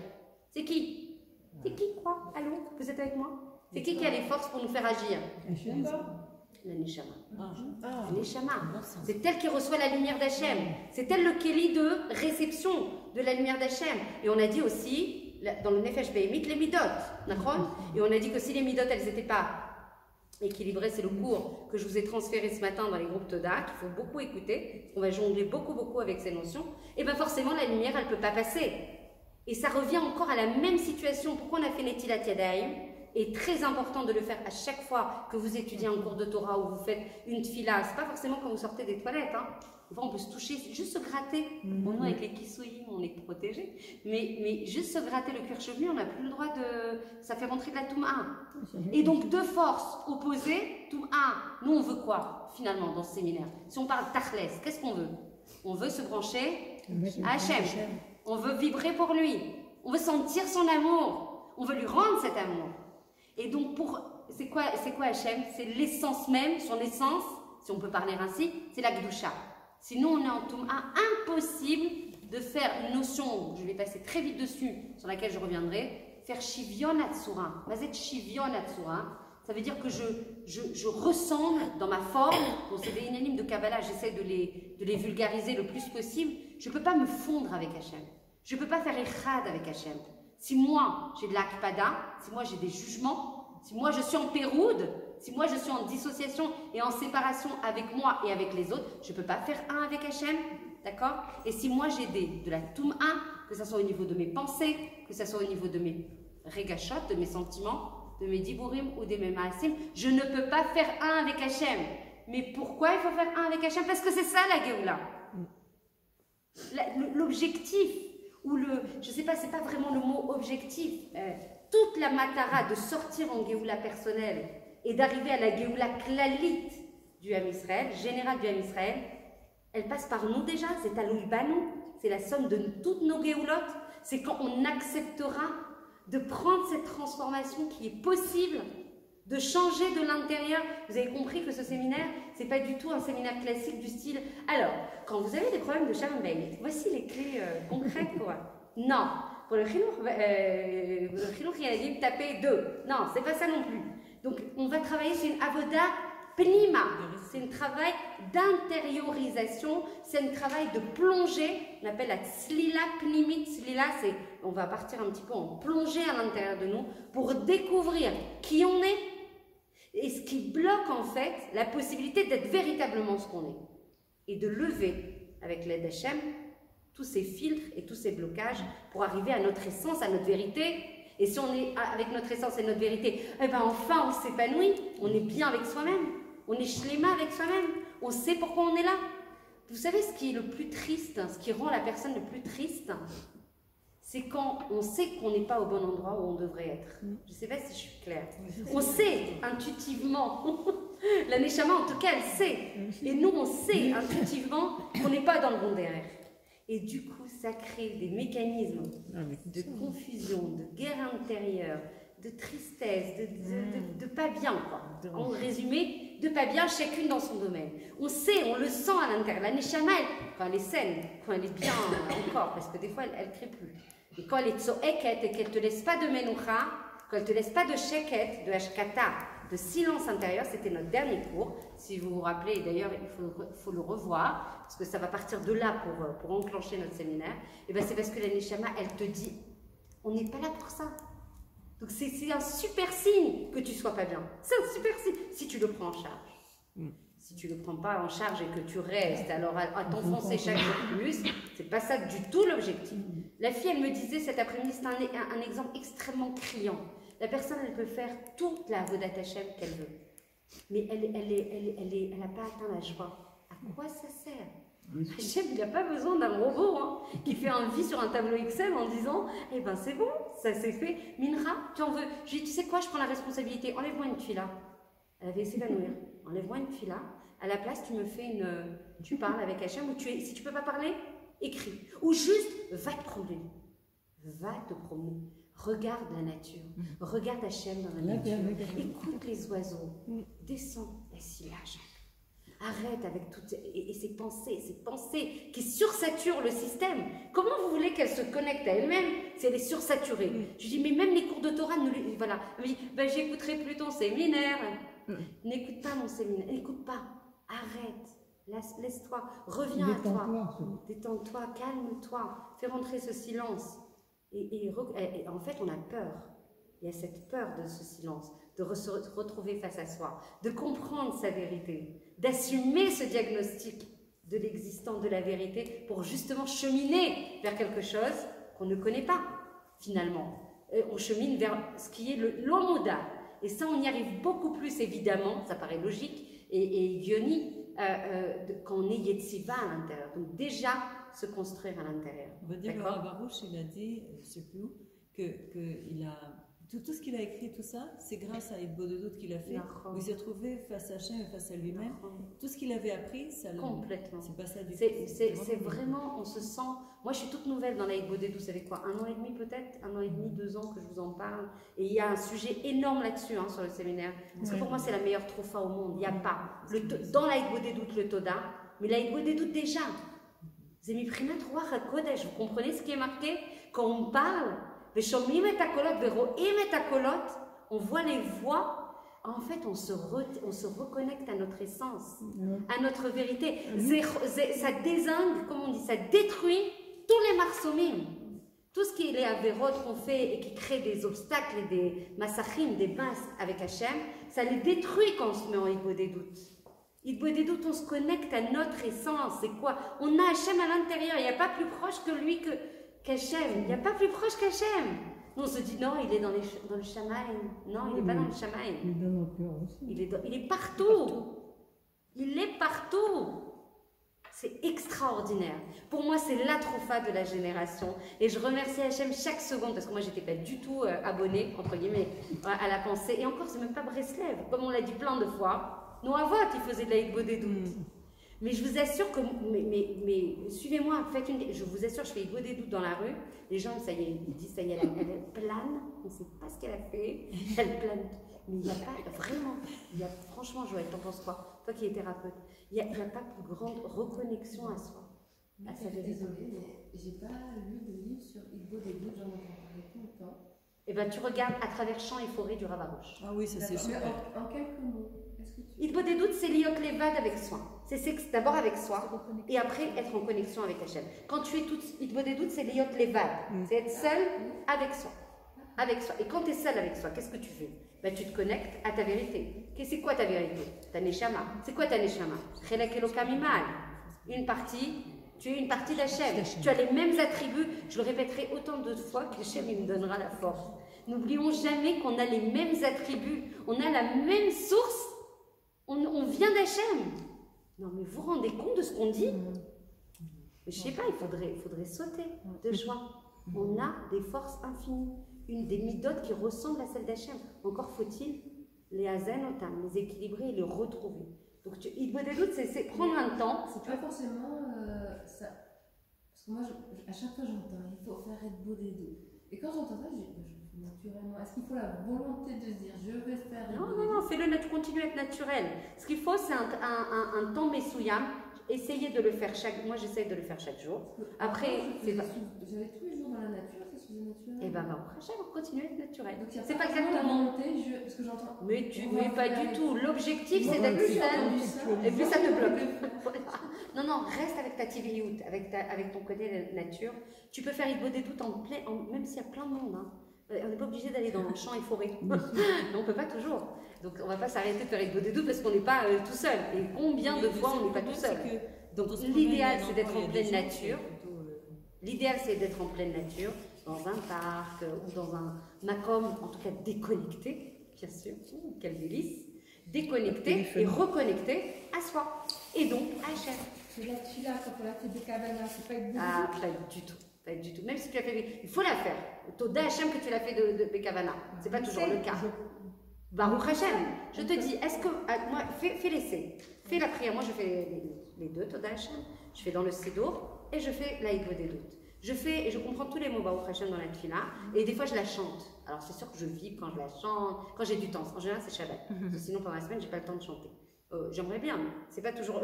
C'est qui? C'est qui, quoi? Allô? Vous êtes avec moi? C'est qui a les forces pour nous faire agir? La neshama. La neshama. C'est elle qui reçoit la lumière d'Hachem. C'est elle le kéli de réception de la lumière d'Hachem. Et on a dit aussi, dans le Nefesh Behemit, les midot. Et on a dit que si les midot, elles n'étaient pas équilibrées, c'est le cours que je vous ai transféré ce matin dans les groupes Toda, qu'il faut beaucoup écouter. On va jongler beaucoup avec ces notions. Et bien forcément, la lumière, elle ne peut pas passer. Et ça revient encore à la même situation. Pourquoi on a fait Netilat Yadayim? Et très important de le faire à chaque fois que vous étudiez un cours de Torah ou vous faites une tfila. C'est pas forcément quand vous sortez des toilettes. Hein. Des fois, on peut se toucher, juste se gratter. Bon, nous, avec les kissouyim, on est protégés. Mais juste se gratter le cuir chevelu, on n'a plus le droit de... Ça fait rentrer de la touma. Et donc, deux forces opposées, touma. Nous, on veut quoi, finalement, dans ce séminaire? Si on parle tachles, qu'est-ce qu'on veut? On veut se brancher à Hachem. On veut vibrer pour lui. On veut sentir son amour. On veut lui rendre cet amour. Et donc, c'est quoi Hachem? C'est l'essence même, son essence, si on peut parler ainsi, c'est la Gdusha. Sinon, on est en Touma, impossible de faire une notion, je vais passer très vite dessus, sur laquelle je reviendrai, faire Shivion Atsura. Mazet Shivion Atsura, ça veut dire que je ressemble dans ma forme, bon, c'est des inanimes de Kabbalah, j'essaie de les vulgariser le plus possible, je ne peux pas me fondre avec Hachem. Je ne peux pas faire Echad avec Hachem. Si moi, j'ai de l'akpada, si moi, j'ai des jugements, si moi, je suis en péroude, si moi, je suis en dissociation et en séparation avec moi et avec les autres, je ne peux pas faire un avec Hachem, d'accord? Et si moi, j'ai de la touma, que ce soit au niveau de mes pensées, que ce soit au niveau de mes regachot, de mes sentiments, de mes diburim ou de mes maasim, je ne peux pas faire un avec Hachem. Mais pourquoi il faut faire un avec Hachem? Parce que c'est ça, la Géoula. L'objectif, ou je ne sais pas, c'est pas vraiment le mot objectif, toute la matara de sortir en Géoula personnelle et d'arriver à la Géoula klalit du Ham Israël, générale du Ham Israël, elle passe par nous déjà, c'est Aloui Banou, c'est la somme de toutes nos Géoulotes, c'est quand on acceptera de prendre cette transformation qui est possible, de changer de l'intérieur. Vous avez compris que ce séminaire, c'est pas du tout un séminaire classique du style. Alors, quand vous avez des problèmes de Shalom Bayit, voici les clés concrètes quoi. Non, pour le Chinuch Yanadim, tapez 2. Non, c'est pas ça non plus. Donc, on va travailler sur une avoda pnima. C'est un travail d'intériorisation, c'est un travail de plongée. On appelle la tzlila pnimit. Tzlila, c'est on va partir un petit peu en plongée à l'intérieur de nous pour découvrir qui on est et ce qui bloque en fait la possibilité d'être véritablement ce qu'on est et de lever avec l'aide d'Hachem tous ces filtres et tous ces blocages pour arriver à notre essence, à notre vérité. Et si on est avec notre essence et notre vérité, eh ben enfin on s'épanouit, on est bien avec soi-même, on est shlema avec soi-même, on sait pourquoi on est là. Vous savez ce qui est le plus triste, ce qui rend la personne le plus triste, c'est quand on sait qu'on n'est pas au bon endroit où on devrait être. Je ne sais pas si je suis claire. On sait intuitivement, la Neshama en tout cas elle sait, et nous on sait intuitivement qu'on n'est pas dans le bon derrière. Et du coup, ça crée des mécanismes de confusion, de guerre intérieure, de tristesse, de pas bien, quoi. En résumé, de pas bien, chacune dans son domaine. On sait, on le sent à l'intérieur. La Neshama, quand elle est saine, quand elle est bien encore, parce que des fois, elle ne crée plus. Et quand elle est tzoeket et qu'elle ne te laisse pas de menoucha, quand elle ne te laisse pas de sheket, de hashkata, de silence intérieur, c'était notre dernier cours. Si vous vous rappelez, d'ailleurs, il faut le revoir, parce que ça va partir de là pour enclencher notre séminaire. Et bien, c'est parce que la Neshama, elle te dit, on n'est pas là pour ça. Donc, c'est un super signe que tu ne sois pas bien. C'est un super signe, si tu le prends en charge. Si tu ne le prends pas en charge et que tu restes alors à t'enfoncer chaque jour plus, c'est pas ça du tout l'objectif. La fille, elle me disait cet après-midi, c'est un exemple extrêmement criant. La personne, elle peut faire toute la Avodat Hashem qu'elle veut. Mais elle n'a pas atteint la joie. À quoi ça sert? Hashem, il n'a pas besoin d'un robot qui fait un vie sur un tableau Excel en disant « Eh ben c'est bon, ça s'est fait. Minra, tu en veux ?» Je lui dis « Tu sais quoi, je prends la responsabilité. Enlève-moi une tuile là. Elle avait s'évanouir. Enlève-moi une fila. À la place, tu me fais une... Tu parles avec Hachem ou si tu ne peux pas parler, écris. Ou juste, va te promener. Va te promener. Regarde la nature. Regarde Hachem dans la nature. Écoute les oiseaux. Descends. Assis là, Jacques. Arrête avec toutes ces pensées qui sursaturent le système. Comment vous voulez qu'elle se connecte à elle-même si elle est sursaturée? Je dis, mais même les cours de Torah, voilà. Elle me dit, ben, j'écouterai plus ton séminaire. N'écoute pas mon séminaire, n'écoute pas. Arrête, laisse-toi, reviens à toi. Détends-toi, calme-toi, fais rentrer ce silence. Et en fait, on a peur. Il y a cette peur de ce silence, de se retrouver face à soi, de comprendre sa vérité, d'assumer ce diagnostic de l'existant, de la vérité, pour justement cheminer vers quelque chose qu'on ne connaît pas, finalement. On chemine vers ce qui est l'omoda. Et ça, on y arrive beaucoup plus, évidemment, ça paraît logique et guioni, quand on est Yetziva à l'intérieur. Donc déjà, se construire à l'intérieur. On va dire que Baruch, il a dit, je ne sais plus où, qu'il a... Tout ce qu'il a écrit, tout ça, c'est grâce à Hitbodedut de doute qu'il a fait, où il s'est trouvé face à Hachem et face à lui-même. Tout ce qu'il avait appris, ça l'a... Complètement. C'est pas ça du tout. C'est vraiment, on se sent... Moi, je suis toute nouvelle dans la Hitbodedut, vous savez quoi, 1 an et demi peut-être, 1 an et demi, 2 ans que je vous en parle. Et il y a un sujet énorme là-dessus, sur le séminaire. Parce que pour moi, c'est la meilleure trofa au monde. Il n'y a pas. Dans la Hitbodedut, le Toda, mais la Hitbodedut déjà. Zemiprinat Ruach HaKodesh, vous comprenez ce qui est marqué? Quand on parle... On voit les voix, en fait on se reconnecte à notre essence, à notre vérité. Ça désingue, comme on dit, ça détruit tous les marsomim. Tout ce qui est les avérotes qu'on fait et qui crée des obstacles et des massachim, des masques avec Hachem, ça les détruit quand on se met en Hitbodedut. Hitbodedut, on se connecte à notre essence. C'est quoi? On a Hachem à l'intérieur, il n'y a pas plus proche que lui qu'Hachem, il n'y a pas plus proche qu'Hachem. Nous on se dit non, il est dans le Shamaïm. Non, il n'est pas dans le Shamaïm. Il est dans nos cœurs aussi. Il est partout. Il est partout. C'est extraordinaire. Pour moi, c'est la trofa de la génération. Et je remercie Hachem chaque seconde, parce que moi, je n'étais pas du tout abonnée, entre guillemets, à la pensée. Et encore, c'est même pas Breslev. Comme on l'a dit plein de fois, nos avots, ils faisaient de la Hitbodedut. Mais je vous assure que, mais suivez-moi, je vous assure, je fais Hitbodedut dans la rue, les gens, ça y est, ils disent, ça y est, elle plane, on ne sait pas ce qu'elle a fait, elle plane. Mais il n'y a pas, vraiment, franchement, Joël, t'en penses quoi? Toi qui es thérapeute, il n'y a pas plus grande reconnexion à soi, à sa vérité. Désolée, mais j'ai pas lu de livre sur Hitbodedut, j'en entends parler tout le temps. Eh bien, tu regardes à travers champs et forêts du Rav Arush. Ah oui, ça c'est super. En quelques mots, Hitbodedut, c'est liot levad avec soi. C'est d'abord avec soi et après être en connexion avec Hachem. Quand tu es toute Hitbodedut, c'est liot levad. C'est être seul avec soi. Avec soi. Et quand tu es seul avec soi, qu'est-ce que tu fais? Ben, tu te connectes à ta vérité. C'est quoi ta vérité? Ta neshama. C'est quoi ta neshama? Chelek Elokam Imal. Une partie. Tu es une partie d'Hachem. Tu as les mêmes attributs. Je le répéterai autant de fois que Hachem me donnera la force. N'oublions jamais qu'on a les mêmes attributs. On a la même source. On vient d'Hachem. Non, mais vous vous rendez compte de ce qu'on dit? Je sais pas, il faudrait sauter de joie. On a des forces infinies. Une des midotes qui ressemble à celle d'Hachem. Encore faut-il les hazanotam, les équilibrer et les retrouver. Donc, Hitbodedut, c'est prendre un temps. C'est pas forcément ça. Parce que moi, à chaque fois, j'entends, il faut faire Hitbodedut. Et quand j'entends ça, naturellement, est-ce qu'il faut la volonté de se dire, je vais faire Hitbodedut? Non, fais-le, continue à être naturel. Ce qu'il faut, c'est un temps messouyam. Essayez de le faire moi, j'essaie de le faire chaque jour. Après, j'avais tous les jours dans la nature, ça se faisait naturel. Et bien, on continue à être naturel. C'est pas exactement la volonté, parce que j'entends. Mais pas du tout. L'objectif, c'est d'être seul. Et puis ça te bloque. Non, reste avec ta tiviout, avec ton côté nature. Tu peux faire Hitbodedut même s'il y a plein de monde. On n'est pas obligé d'aller dans le champ et forêt. Non, on ne peut pas toujours. Donc on ne va pas s'arrêter de faire Hitbodedut parce qu'on n'est pas tout seul. Et combien de fois on n'est pas tout seul? Donc l'idéal, c'est d'être en pleine nature. L'idéal, c'est d'être en pleine nature, dans un parc ou dans un macom, en tout cas déconnecté, bien sûr. Quel délice! Déconnecté et reconnecté à soi. Et donc à Hachem. C'est là, quand on a fait des Kavana, c'est pas Hitbodedut? Ah, pas du tout. Pas du tout. Même si tu l'as fait, il faut la faire. Toda Hachem que tu l'as fait de Bekavana. C'est pas toujours le cas. Baruch Hashem. Je te dis, est-ce que. Moi, fais l'essai. Fais la prière. Moi, je fais les deux, Toda Hashem. Je fais dans le Sidour et je fais la Hidbo des doutes. Je fais et je comprends tous les mots Baruch Hashem dans la Tfila et des fois je la chante. Alors c'est sûr que je vibre quand je la chante, quand j'ai du temps. En général c'est Shabbat. Sinon pendant la semaine j'ai pas le temps de chanter. J'aimerais bien, mais c'est pas toujours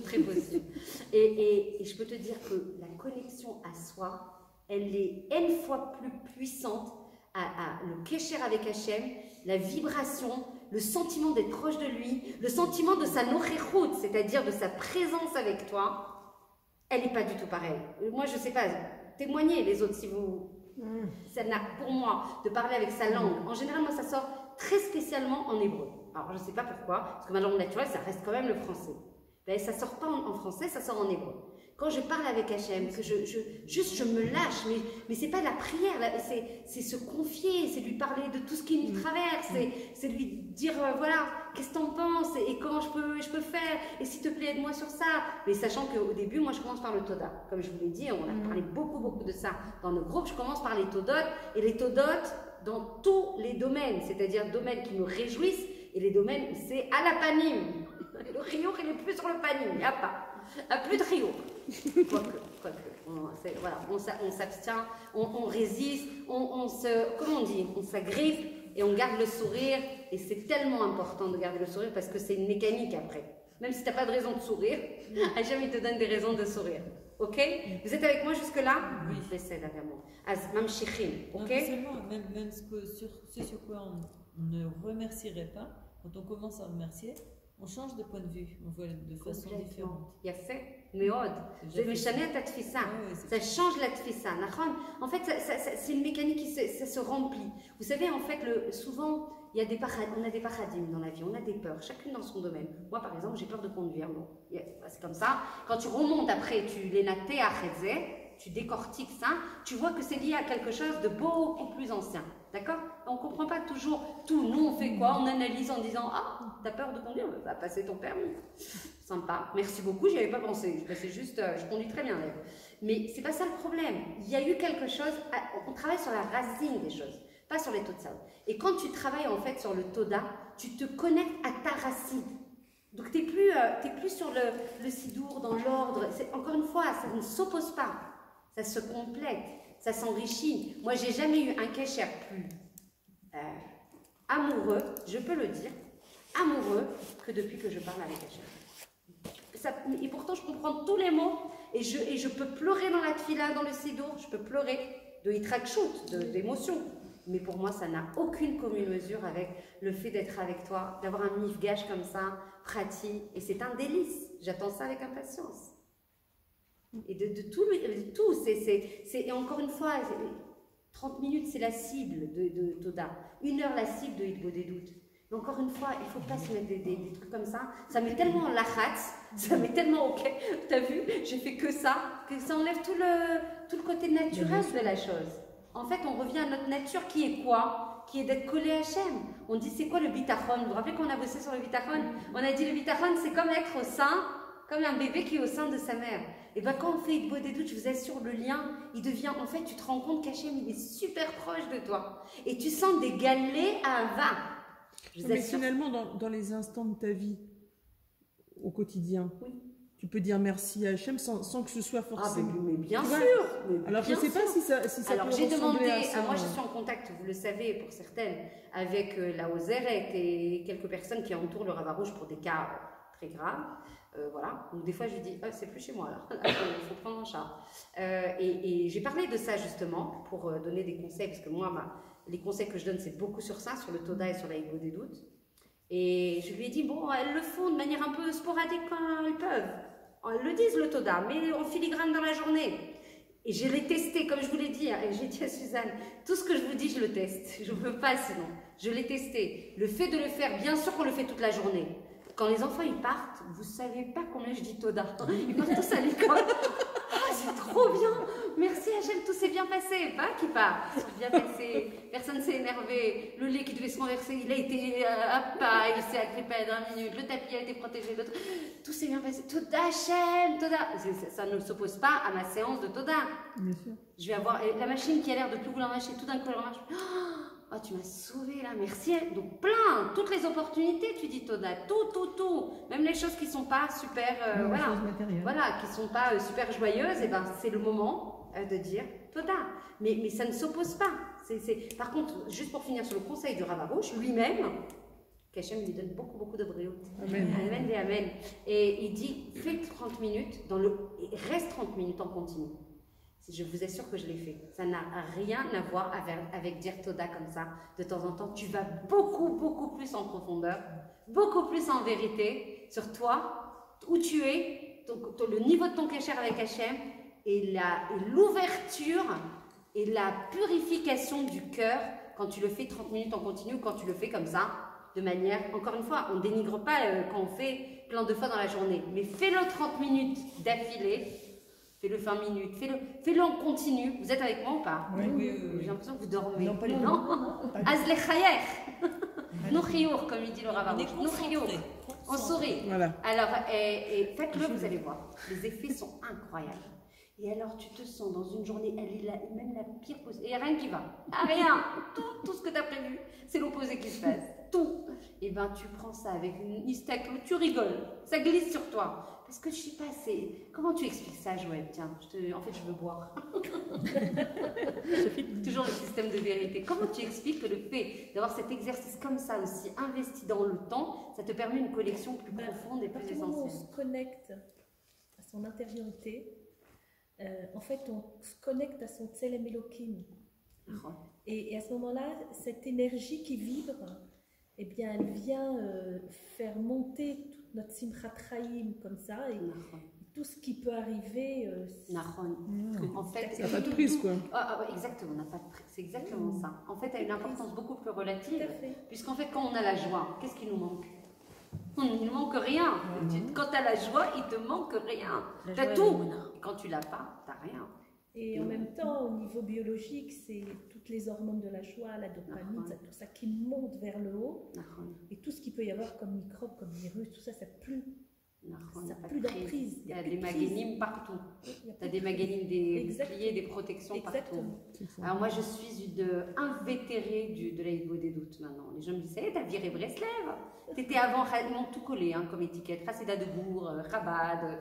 très possible. Et je peux te dire que la connexion à soi, elle est N fois plus puissante à le kécher avec Hachem, la vibration, le sentiment d'être proche de lui, le sentiment de sa nocherout, c'est-à-dire de sa présence avec toi. Elle n'est pas du tout pareille. Moi, je ne sais pas, témoignez les autres si vous... Ça n'a, pour moi, de parler avec sa langue. En général, moi, ça sort très spécialement en hébreu. Alors, je ne sais pas pourquoi, parce que ma langue naturelle, ça reste quand même le français. Ben, ça ne sort pas en français, ça sort en hébreu. Quand je parle avec Hachem, que je me lâche, mais ce n'est pas la prière, c'est se confier, c'est lui parler de tout ce qui nous traverse, c'est lui dire, voilà, qu'est-ce que tu en penses et comment je peux faire, et s'il te plaît, aide-moi sur ça. Mais sachant qu'au début, moi, je commence par le Toda. Comme je vous l'ai dit, on a parlé beaucoup de ça dans nos groupes, je commence par les Todot, et les Todot dans tous les domaines, c'est-à-dire domaines qui me réjouissent, et les domaines, c'est à la panim. Le riour, il est plus sur le panim, il n'y a pas. Plus de riour. Voilà, on s'abstient, on résiste, comment on dit, on s'agrippe et on garde le sourire. Et c'est tellement important de garder le sourire parce que c'est une mécanique après. Même si tu n'as pas de raison de sourire, Hachem il te donne des raisons de sourire. Ok? Vous êtes avec moi jusque-là? Oui. J'essaie d'avant. Mam Shichim. Ok? Même ce sur quoi on ne remercierait pas, quand on commence à remercier, on change de point de vue, on voit de façon différente. Il y a fait, Méod. Ça change la tfissa. En fait, c'est une mécanique qui se remplit. Vous savez, en fait, souvent, on a des paradigmes dans la vie, on a des peurs, chacune dans son domaine. Moi, par exemple, j'ai peur de conduire. Bon, c'est comme ça. Quand tu remontes après, tu les naté à Khedze, tu décortiques ça, tu vois que c'est lié à quelque chose de beaucoup plus ancien. D'accord? On ne comprend pas toujours tout. Nous, on fait quoi? On analyse en disant « Ah, t'as peur de conduire? Va passer ton permis. » Sympa. Merci beaucoup, j'y avais pas pensé. C'est juste, je conduis très bien d'ailleurs. Mais c'est pas ça le problème. Il y a eu quelque chose, on travaille sur la racine des choses, pas sur les taux de sable. Et quand tu travailles en fait sur le Toda, tu te connectes à ta racine. Donc tu n'es plus sur le sidour, dans l'ordre. Encore une fois, ça ne s'oppose pas. Ça se complète. Ça s'enrichit. Moi, j'ai jamais eu un kécher plus amoureux, je peux le dire, amoureux que depuis que je parle avec Hachem. Et pourtant, je comprends tous les mots et je peux pleurer dans la tfila, dans le sidour, je peux pleurer de hitrakshut, d'émotion. Mais pour moi, ça n'a aucune commune mesure avec le fait d'être avec toi, d'avoir un mifgage comme ça, pratique. Et c'est un délice. J'attends ça avec impatience. Et de tout, et encore une fois, 30 minutes c'est la cible de Toda, 1 heure la cible de Hidbo des doutes. Mais encore une fois, il ne faut pas se mettre des trucs comme ça. Ça met tellement en lachatz, ça met tellement ok, t'as vu, j'ai fait que ça enlève tout le côté naturel de la chose. En fait, on revient à notre nature qui est quoi? Qui est d'être collé à Hachem. On dit c'est quoi le bitachon? Vous vous rappelez qu'on a bossé sur le bitachon? On a dit le bitachon c'est comme être au sein, comme un bébé qui est au sein de sa mère. Et bien quand on fait Hidbo des doutes, je vous assure, le lien, il devient, en fait, tu te rends compte qu'Hachem, il est super proche de toi. Et tu sens des galets à Ava. Mais finalement, dans les instants de ta vie, au quotidien, oui, tu peux dire merci à Hachem sans que ce soit forcé. Ah, mais bien sûr. Alors, je ne sais pas si ça alors, peut j'ai demandé, à ça. moi je suis en contact, vous le savez, pour certaines, avec la Ozeret et quelques personnes qui entourent le Rav Rouge pour des cas très graves. Voilà, donc des fois je lui dis c'est plus chez moi là, il faut prendre en charge. Et j'ai parlé de ça justement pour donner des conseils, parce que moi, les conseils que je donne, c'est beaucoup sur ça, sur le Toda et sur la Hidbo des doutes. Et je lui ai dit, bon, elles le font de manière un peu sporadique quand elles peuvent. Elles le disent le Toda, mais en filigrane dans la journée. Et je l'ai testé, comme je vous l'ai dit, et j'ai dit à Suzanne, tout ce que je vous dis, je le teste. Je ne peux pas sinon. Je l'ai testé. Le fait de le faire, bien sûr qu'on le fait toute la journée. Quand les enfants ils partent, vous savez pas combien je dis Toda. Ils partent tous à l'école. Ah, c'est trop bien. Merci Hachem, tout s'est bien passé. Pas qui part. Ils sont bien passés. Personne s'est énervé. Le lait qui devait se renverser, il a été à pas. Il s'est agrippé à 20 minutes. Le tapis a été protégé. Tout s'est bien passé. Toda Hachem, Toda. Ça ne s'oppose pas à ma séance de Toda. Bien sûr. Je vais avoir la machine qui a l'air de plus vouloir marcher. Tout d'un coup, elle marche. Oh, tu m'as sauvé là, merci. Donc plein, toutes les opportunités, tu dis Toda, tout. Même les choses qui sont pas super, voilà, qui sont pas super joyeuses, et ben c'est le moment de dire Toda. Mais ça ne s'oppose pas. Par contre, juste pour finir sur le conseil du Rav Arush, lui-même, qu'Hachem lui donne beaucoup de brio. Amen. Amen et amen. Et il dit, fais 30 minutes, reste 30 minutes en continu. Je vous assure que je l'ai fait. Ça n'a rien à voir avec dire Toda comme ça. De temps en temps, tu vas beaucoup plus en profondeur, beaucoup plus en vérité sur toi, où tu es, le niveau de ton kécher avec Hachem, et l'ouverture et la purification du cœur quand tu le fais 30 minutes en continu, quand tu le fais comme ça, de manière, encore une fois, on ne dénigre pas quand on fait plein de fois dans la journée, mais fais-le 30 minutes d'affilée, fais-le 20 minutes, fais-le en continu. Vous êtes avec moi ou pas? Oui. J'ai l'impression que vous dormez. Non, pas les Non. Azle chayer. No chiour, comme il dit le Rav Arush. No chiour. On sourit. Voilà. Alors, et faites-le, vous allez voir. Les effets sont incroyables. Et alors, tu te sens dans une journée, elle est là, même la pire position. Et il n'y a rien qui va. Ah, rien. Tout ce que tu as prévu, c'est l'opposé qui se passe. Tout. Et bien, tu prends ça avec une hystérie, tu rigoles. Ça glisse sur toi. Parce que je sais pas, comment tu expliques ça, Joël? Tiens, en fait, je veux boire. Toujours le système de vérité. Comment tu expliques que le fait d'avoir cet exercice comme ça aussi, investi dans le temps, ça te permet une connexion plus profonde et plus essentielle? On se connecte à son intériorité. En fait, on se connecte à son Tselem Elohim. Et à ce moment-là, cette énergie qui vibre, eh bien, elle vient faire monter toute notre Simchat Chaim comme ça, et tout ce qui peut arriver. En fait, ça n'a pas de prise, quoi. Exactement, on n'a pas de prise. C'est exactement ça. En fait, elle a une importance beaucoup plus relative, puisqu'en fait, quand on a la joie, qu'est-ce qui nous manque? Il ne manque rien. Quand tu as la joie, il te manque rien. Tu as tout. Quand tu l'as pas, tu n'as rien. Et en même temps, au niveau biologique, c'est toutes les hormones de la joie, la dopamine, tout ça qui monte vers le haut. Et tout ce qu'il peut y avoir comme microbes, comme virus, tout ça, ça n'a plus d'emprise. Il y a des maganim partout. Tu as des maganim, des pliés, des protections partout. Alors moi, je suis invétérée de la des doutes maintenant. Les gens me disent, t'as viré Breslev. T'étais avant, ils m'ont tout collé comme étiquette. Chassida de Bourg, Chabad.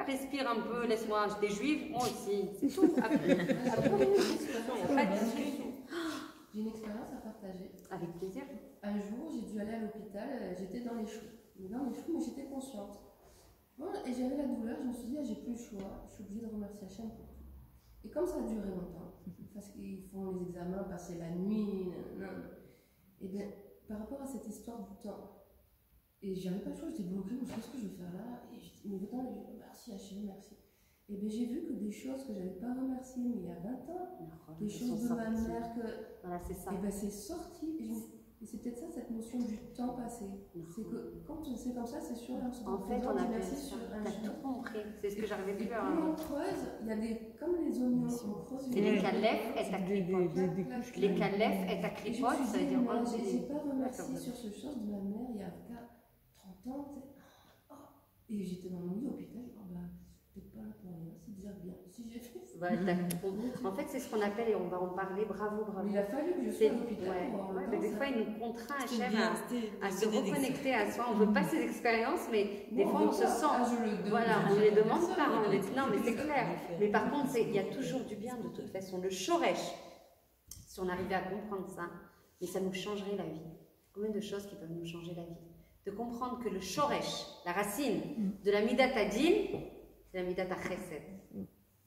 Respire un peu, laisse-moi. J'étais juive, moi aussi. C'est tout. Pas de discussion. J'ai une expérience à partager. Avec plaisir. Un jour, j'ai dû aller à l'hôpital. J'étais dans les choux. Mais j'étais consciente. Bon, et j'avais la douleur, je me suis dit, j'ai plus le choix, je suis obligée de remercier Hachem pour tout. Et comme ça a duré longtemps, parce qu'ils font les examens, passer la nuit, et bien, par rapport à cette histoire du temps, et j'avais pas le choix, j'étais bloquée, je sais pas ce que je vais faire là, et je me dis, merci Hachem, merci. Et bien, j'ai vu que des choses que j'avais pas remerciées, mais il y a 20 ans, des choses de ma mère que. Voilà, c'est ça. Et bien, c'est sorti. Et c'est peut-être ça, cette notion du temps passé. C'est que quand c'est comme ça, c'est sûr. En fait, on a tout compris. C'est ce que j'arrivais de faire. Plus on creuse, il y a comme les oignons, on creuse. C'est les calefs et ta clipote. Les calefs et ta clipote, ça veut dire. J'ai pas remercié sur ce chose de ma mère il y a 30 ans. Et j'étais dans mon lit au hôpital. Peut-être pas là pour rien, c'est déjà bien. Si j'ai fait ça. En fait, c'est ce qu'on appelle, et on va en parler, bravo. Mais il a fallu que je sois à l'hôpital. Mais des fois, il nous contraint à se reconnecter à soi. On ne veut pas ces expériences, mais des fois, on se sent. Voilà, on les demande pas. Non, mais c'est clair. Mais par contre, il y a toujours du bien de toute façon. Le shoresh, si on arrivait à comprendre ça, mais ça nous changerait la vie. Combien de choses qui peuvent nous changer la vie? De comprendre que le shoresh, la racine de la midat adin, c'est la midat chesed.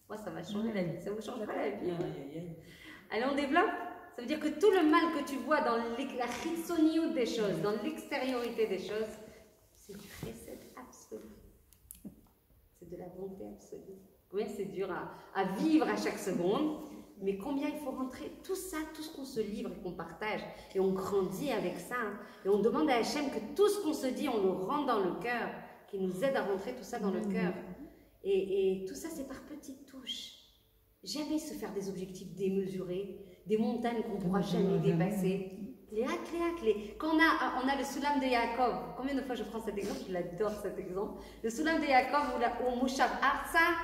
Moi, ça va changer la vie. Ça vous change pas la vie. Allez, on développe. Ça veut dire que tout le mal que tu vois dans la chitsoniout des choses, dans l'extériorité des choses, c'est du chesed absolu. C'est de la bonté absolue. Combien c'est dur à vivre à chaque seconde, mais combien il faut rentrer tout ça, tout ce qu'on se livre et qu'on partage, et on grandit avec ça. Et on demande à Hachem que tout ce qu'on se dit, on le rend dans le cœur, qu'il nous aide à rentrer tout ça dans le cœur. Et tout ça, c'est par petites touches. Jamais se faire des objectifs démesurés, des montagnes qu'on ne pourra jamais dépasser. Quand on a le Soulam de Yaakov, combien de fois je prends cet exemple, je l'adore cet exemple. Le Soulam de Yaakov ou Moshav Arsa,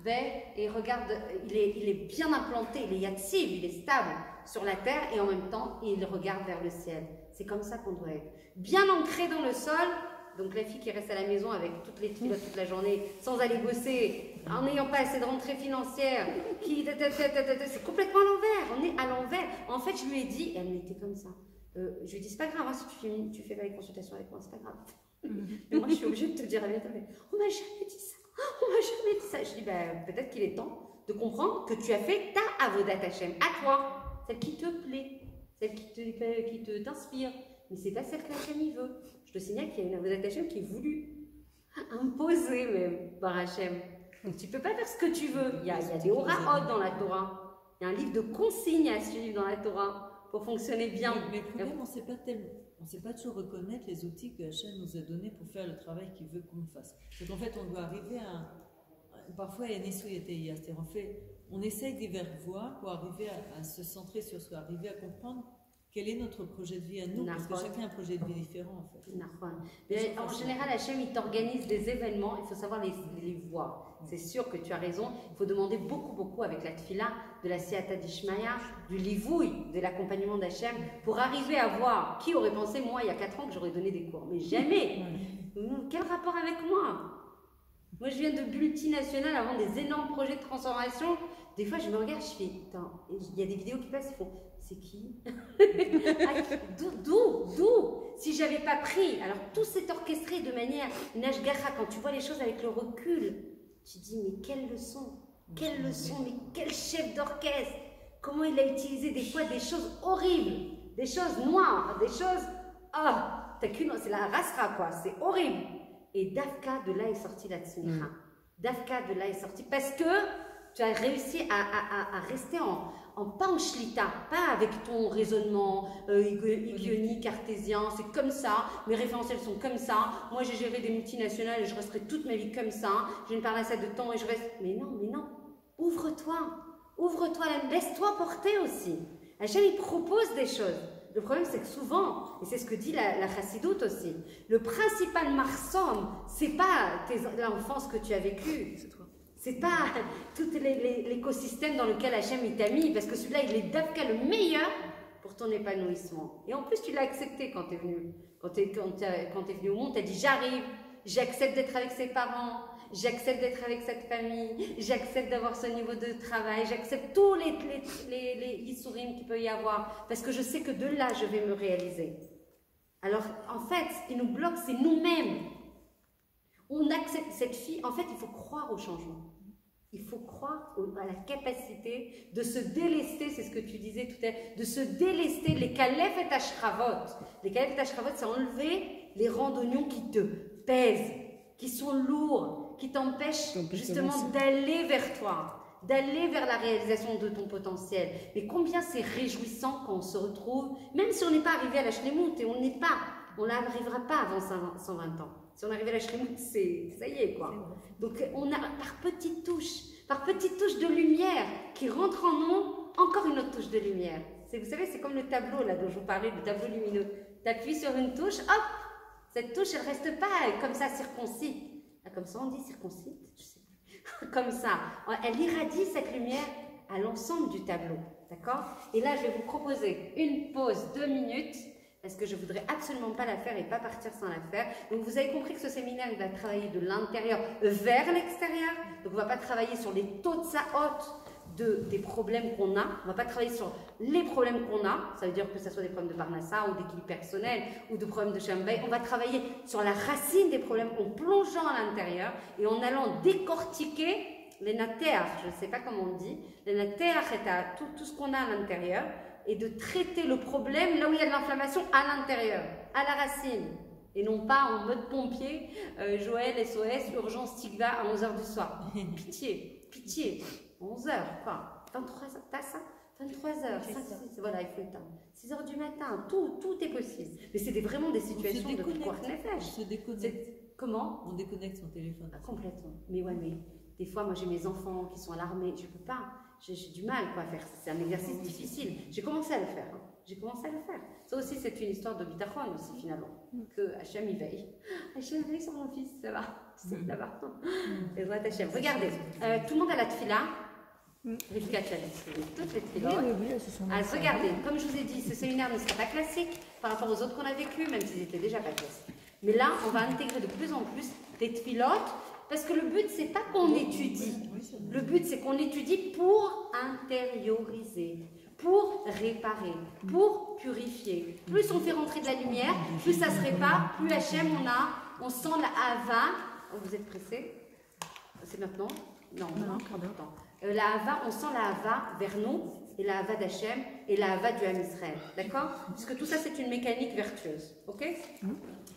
et regarde, il est bien implanté, il est yatsiv, il est stable sur la terre et en même temps, il regarde vers le ciel. C'est comme ça qu'on doit être. Bien ancré dans le sol. Donc la fille qui reste à la maison avec toutes les filles toute la journée, sans aller bosser, en n'ayant pas assez de rentrée financière, c'est complètement à l'envers. On est à l'envers. En fait, je lui ai dit, et elle était comme ça. Je lui ai dit, c'est pas grave, hein, si tu fais pas les consultations avec moi, c'est pas grave. Mais moi, je suis obligée de te dire à bientôt, mais on m'a jamais dit ça. On m'a jamais dit ça. Je dis, peut-être qu'il est temps de comprendre que tu as fait ta avodat Hashem, à toi, celle qui te plaît, celle qui t'inspire. Mais c'est pas celle que Hashem il veut. Je te signale qu'il y a une avodat Hashem qui est voulue, imposée même par Hashem. Donc tu peux pas faire ce que tu veux. Il y a des oraot dans la Torah. Il y a un livre de consignes à suivre dans la Torah pour fonctionner bien. Mais le problème, on ne sait pas toujours reconnaître les outils que Hashem nous a donnés pour faire le travail qu'il veut qu'on fasse. C'est qu'en fait, on doit arriver à... Parfois, il y a des c'est-à-dire on essaye diverses voies pour arriver à se centrer sur soi, arriver à comprendre quel est notre projet de vie à nous, parce que chacun a un projet de vie différent en fait. Mais en général, Hachem, il t'organise des événements, il faut savoir les voir. C'est sûr que tu as raison, il faut demander beaucoup avec la tfila, de la siyata d'Ishmaïa, du livouille, de l'accompagnement d'Hachem, pour arriver à voir qui aurait pensé, moi, il y a 4 ans, que j'aurais donné des cours. Mais jamais. Quel rapport avec moi? Moi, je viens de multinationales avant des énormes projets de transformation. Des fois, je me regarde, je fais, putain, il y a des vidéos qui passent, ils font, c'est qui? D'où? Si j'avais pas pris, alors tout s'est orchestré de manière nashgacha, quand tu vois les choses avec le recul, tu te dis, mais quelle leçon, mais quel chef d'orchestre, comment il a utilisé des fois des choses horribles, des choses noires, des choses, c'est la rasra quoi, c'est horrible. Et Dafka, de là est sorti la tzmicha. Dafka, de là est sorti parce que tu as réussi à rester pas en shlita, pas avec ton raisonnement hygiénique, cartésien, c'est comme ça, mes référentiels sont comme ça, moi j'ai géré des multinationales et je resterai toute ma vie comme ça, j'ai une parnasse de temps et je reste... Mais non, ouvre-toi, laisse-toi porter aussi. Hachem, il propose des choses. Le problème, c'est que souvent, et c'est ce que dit la chassidoute aussi, le principal marsom, c'est pas l'enfance que tu as vécue, c'est pas tout l'écosystème dans lequel Hachem il t'a mis, parce que celui-là, il est d'abka le meilleur pour ton épanouissement. Et en plus, tu l'as accepté quand tu es venu. Quand tu es venu au monde, tu as dit, j'arrive, j'accepte d'être avec ses parents, j'accepte d'être avec cette famille, j'accepte d'avoir ce niveau de travail, j'accepte tous les yissourim qu'il peut y avoir, parce que je sais que de là, je vais me réaliser. Alors, en fait, ce qui nous bloque, c'est nous-mêmes. On accepte cette fille, en fait, il faut croire au changement. Il faut croire à la capacité de se délester, c'est ce que tu disais tout à l'heure, de se délester, les kalef et ashravot. Les kalef et ashravot, c'est enlever les rangs d'oignons qui te pèsent, qui sont lourds, qui t'empêchent justement d'aller vers toi, d'aller vers la réalisation de ton potentiel. Mais combien c'est réjouissant quand on se retrouve, même si on n'est pas arrivé à la shlemout, et on n'arrivera pas avant 120 ans. Si on arrive à la shlemout, ça y est quoi. Donc on a par petites touches de lumière qui rentrent en nous, encore une autre touche de lumière. Vous savez, c'est comme le tableau là dont je vous parlais, le tableau lumineux. Tu appuies sur une touche, hop, cette touche elle reste pas comme ça circoncis. Comme ça on dit circoncis, je sais plus. Comme ça, elle irradie cette lumière à l'ensemble du tableau, d'accord? Et là je vais vous proposer une pause 2 minutes. Parce que je ne voudrais absolument pas la faire et pas partir sans la faire. Donc vous avez compris que ce séminaire, il va travailler de l'intérieur vers l'extérieur. Donc on ne va pas travailler sur les taux de sa haute des problèmes qu'on a. On ne va pas travailler sur les problèmes qu'on a. Ça veut dire que ce soit des problèmes de Parnassa ou d'équilibre personnel ou de problèmes de Shambay. On va travailler sur la racine des problèmes en plongeant à l'intérieur et en allant décortiquer les nater, je ne sais pas comment on dit, les nater, tout ce qu'on a à l'intérieur. Et de traiter le problème là où il y a de l'inflammation à l'intérieur, à la racine. Et non pas en mode pompier, Joël, SOS, urgence Tigva à 11h du soir. Pitié, 11h, quoi. 23h, t'as ça 23h, 5, 6, voilà, il faut éteindre. 6h du matin, tout est possible. Mais c'est vraiment des situations de quoi On se déconnecte. Comment? On déconnecte son téléphone. Complètement. Mais des fois, moi j'ai mes enfants qui sont à l'armée, je ne peux pas. J'ai du mal à faire. C'est un exercice difficile. J'ai commencé à le faire. j'ai commencé à le faire. Ça aussi, c'est une histoire de bitachon aussi, finalement. Que Hachem, il veille. Hachem veille sur mon fils, ça va. C'est là-bas. Et voilà, Hachem. Regardez, tout le monde a la tefila. Rivka, tu as toutes les tefilot. Alors, regardez, comme je vous ai dit, ce séminaire ne sera pas classique par rapport aux autres qu'on a vécu, même s'ils n'étaient déjà pas classiques. Mais là, on va intégrer de plus en plus des tefilot, parce que le but, c'est pas qu'on étudie. Le but, c'est qu'on étudie pour intérioriser, pour réparer, pour purifier. Plus on fait rentrer de la lumière, plus ça se répare, plus Hachem, on sent la hava. Oh, vous êtes pressés? C'est maintenant? Non, encore longtemps. La hava, on sent la hava vers nous, et la hava d'Hachem, et la hava du Ham Israël. D'accord? Puisque tout ça, c'est une mécanique vertueuse. Ok?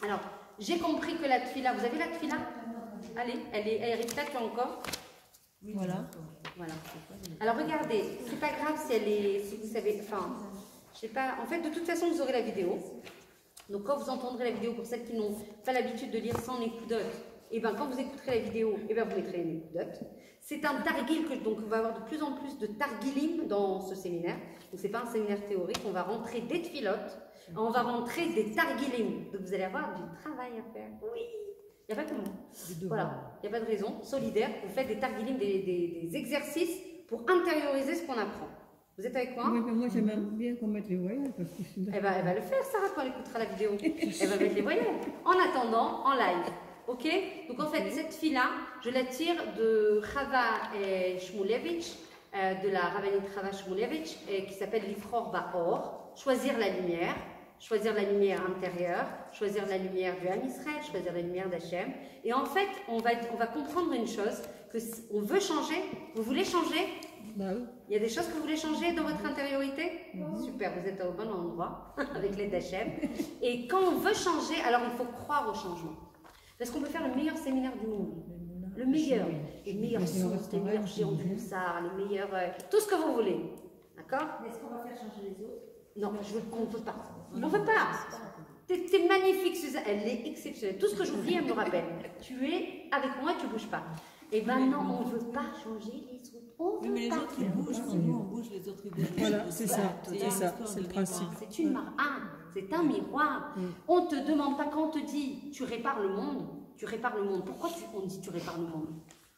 Alors, j'ai compris que la tefila, vous avez la tefila? Allez, elle est Rivka encore? Voilà. Voilà. Alors regardez, c'est pas grave si elle est, si vous savez, enfin, je sais pas, en fait de toute façon vous aurez la vidéo. Donc quand vous entendrez la vidéo, pour celles qui n'ont pas l'habitude de lire sans écoudote, et bien quand vous écouterez la vidéo, et bien vous mettrez une écoudote. C'est un targil que donc on va avoir de plus en plus de targilim dans ce séminaire. Donc c'est pas un séminaire théorique, on va rentrer des tfilotes, on va rentrer des targilim. Donc vous allez avoir du travail à faire. Oui. Il n'y a pas que moi. Voilà, il n'y a pas de raison. Solidaire, vous faites des targilim, des exercices pour intérioriser ce qu'on apprend. Vous êtes avec moi? Oui, mais moi j'aimerais bien qu'on mette les voyelles. Parce que elle va le faire, Sarah, quand elle écoutera la vidéo. Elle va mettre les voyelles. En attendant, en live. Ok? Donc en fait, cette fille-là, je la tire de Chava Shmulevich, de la rabbinite Chava Shmulevich, qui s'appelle Lifror Baor, choisir la lumière. Choisir la lumière intérieure, choisir la lumière du Ham Israël, choisir la lumière d'Hachem. Et en fait, on va comprendre une chose, que on veut changer. Vous voulez changer? Il y a des choses que vous voulez changer dans votre intériorité? Super, vous êtes au bon endroit, avec l'aide d'Hachem. Et quand on veut changer, alors il faut croire au changement. Parce qu'on peut faire le meilleur séminaire du monde. Le meilleur. Les meilleurs sources, les meilleurs géants du Moussard, les meilleurs... tout ce que vous voulez. D'accord? Mais est-ce qu'on va faire changer les autres? Non, on ne veut pas. On ne veut pas. T'es magnifique, Suzanne. Elle est exceptionnelle. Tout ce que je vous dis, elle me rappelle. Tu es avec moi, tu ne bouges pas. Et maintenant, on ne veut pas changer les autres. On veut mais les pas. autres, ils bougent. Quand nous, on bouge, les autres, ils bougent. Voilà, c'est ça. C'est le principe. C'est une c'est un miroir. On ne te demande pas, quand on te dit tu répares le monde, tu répares le monde. Pourquoi on dit tu répares le monde?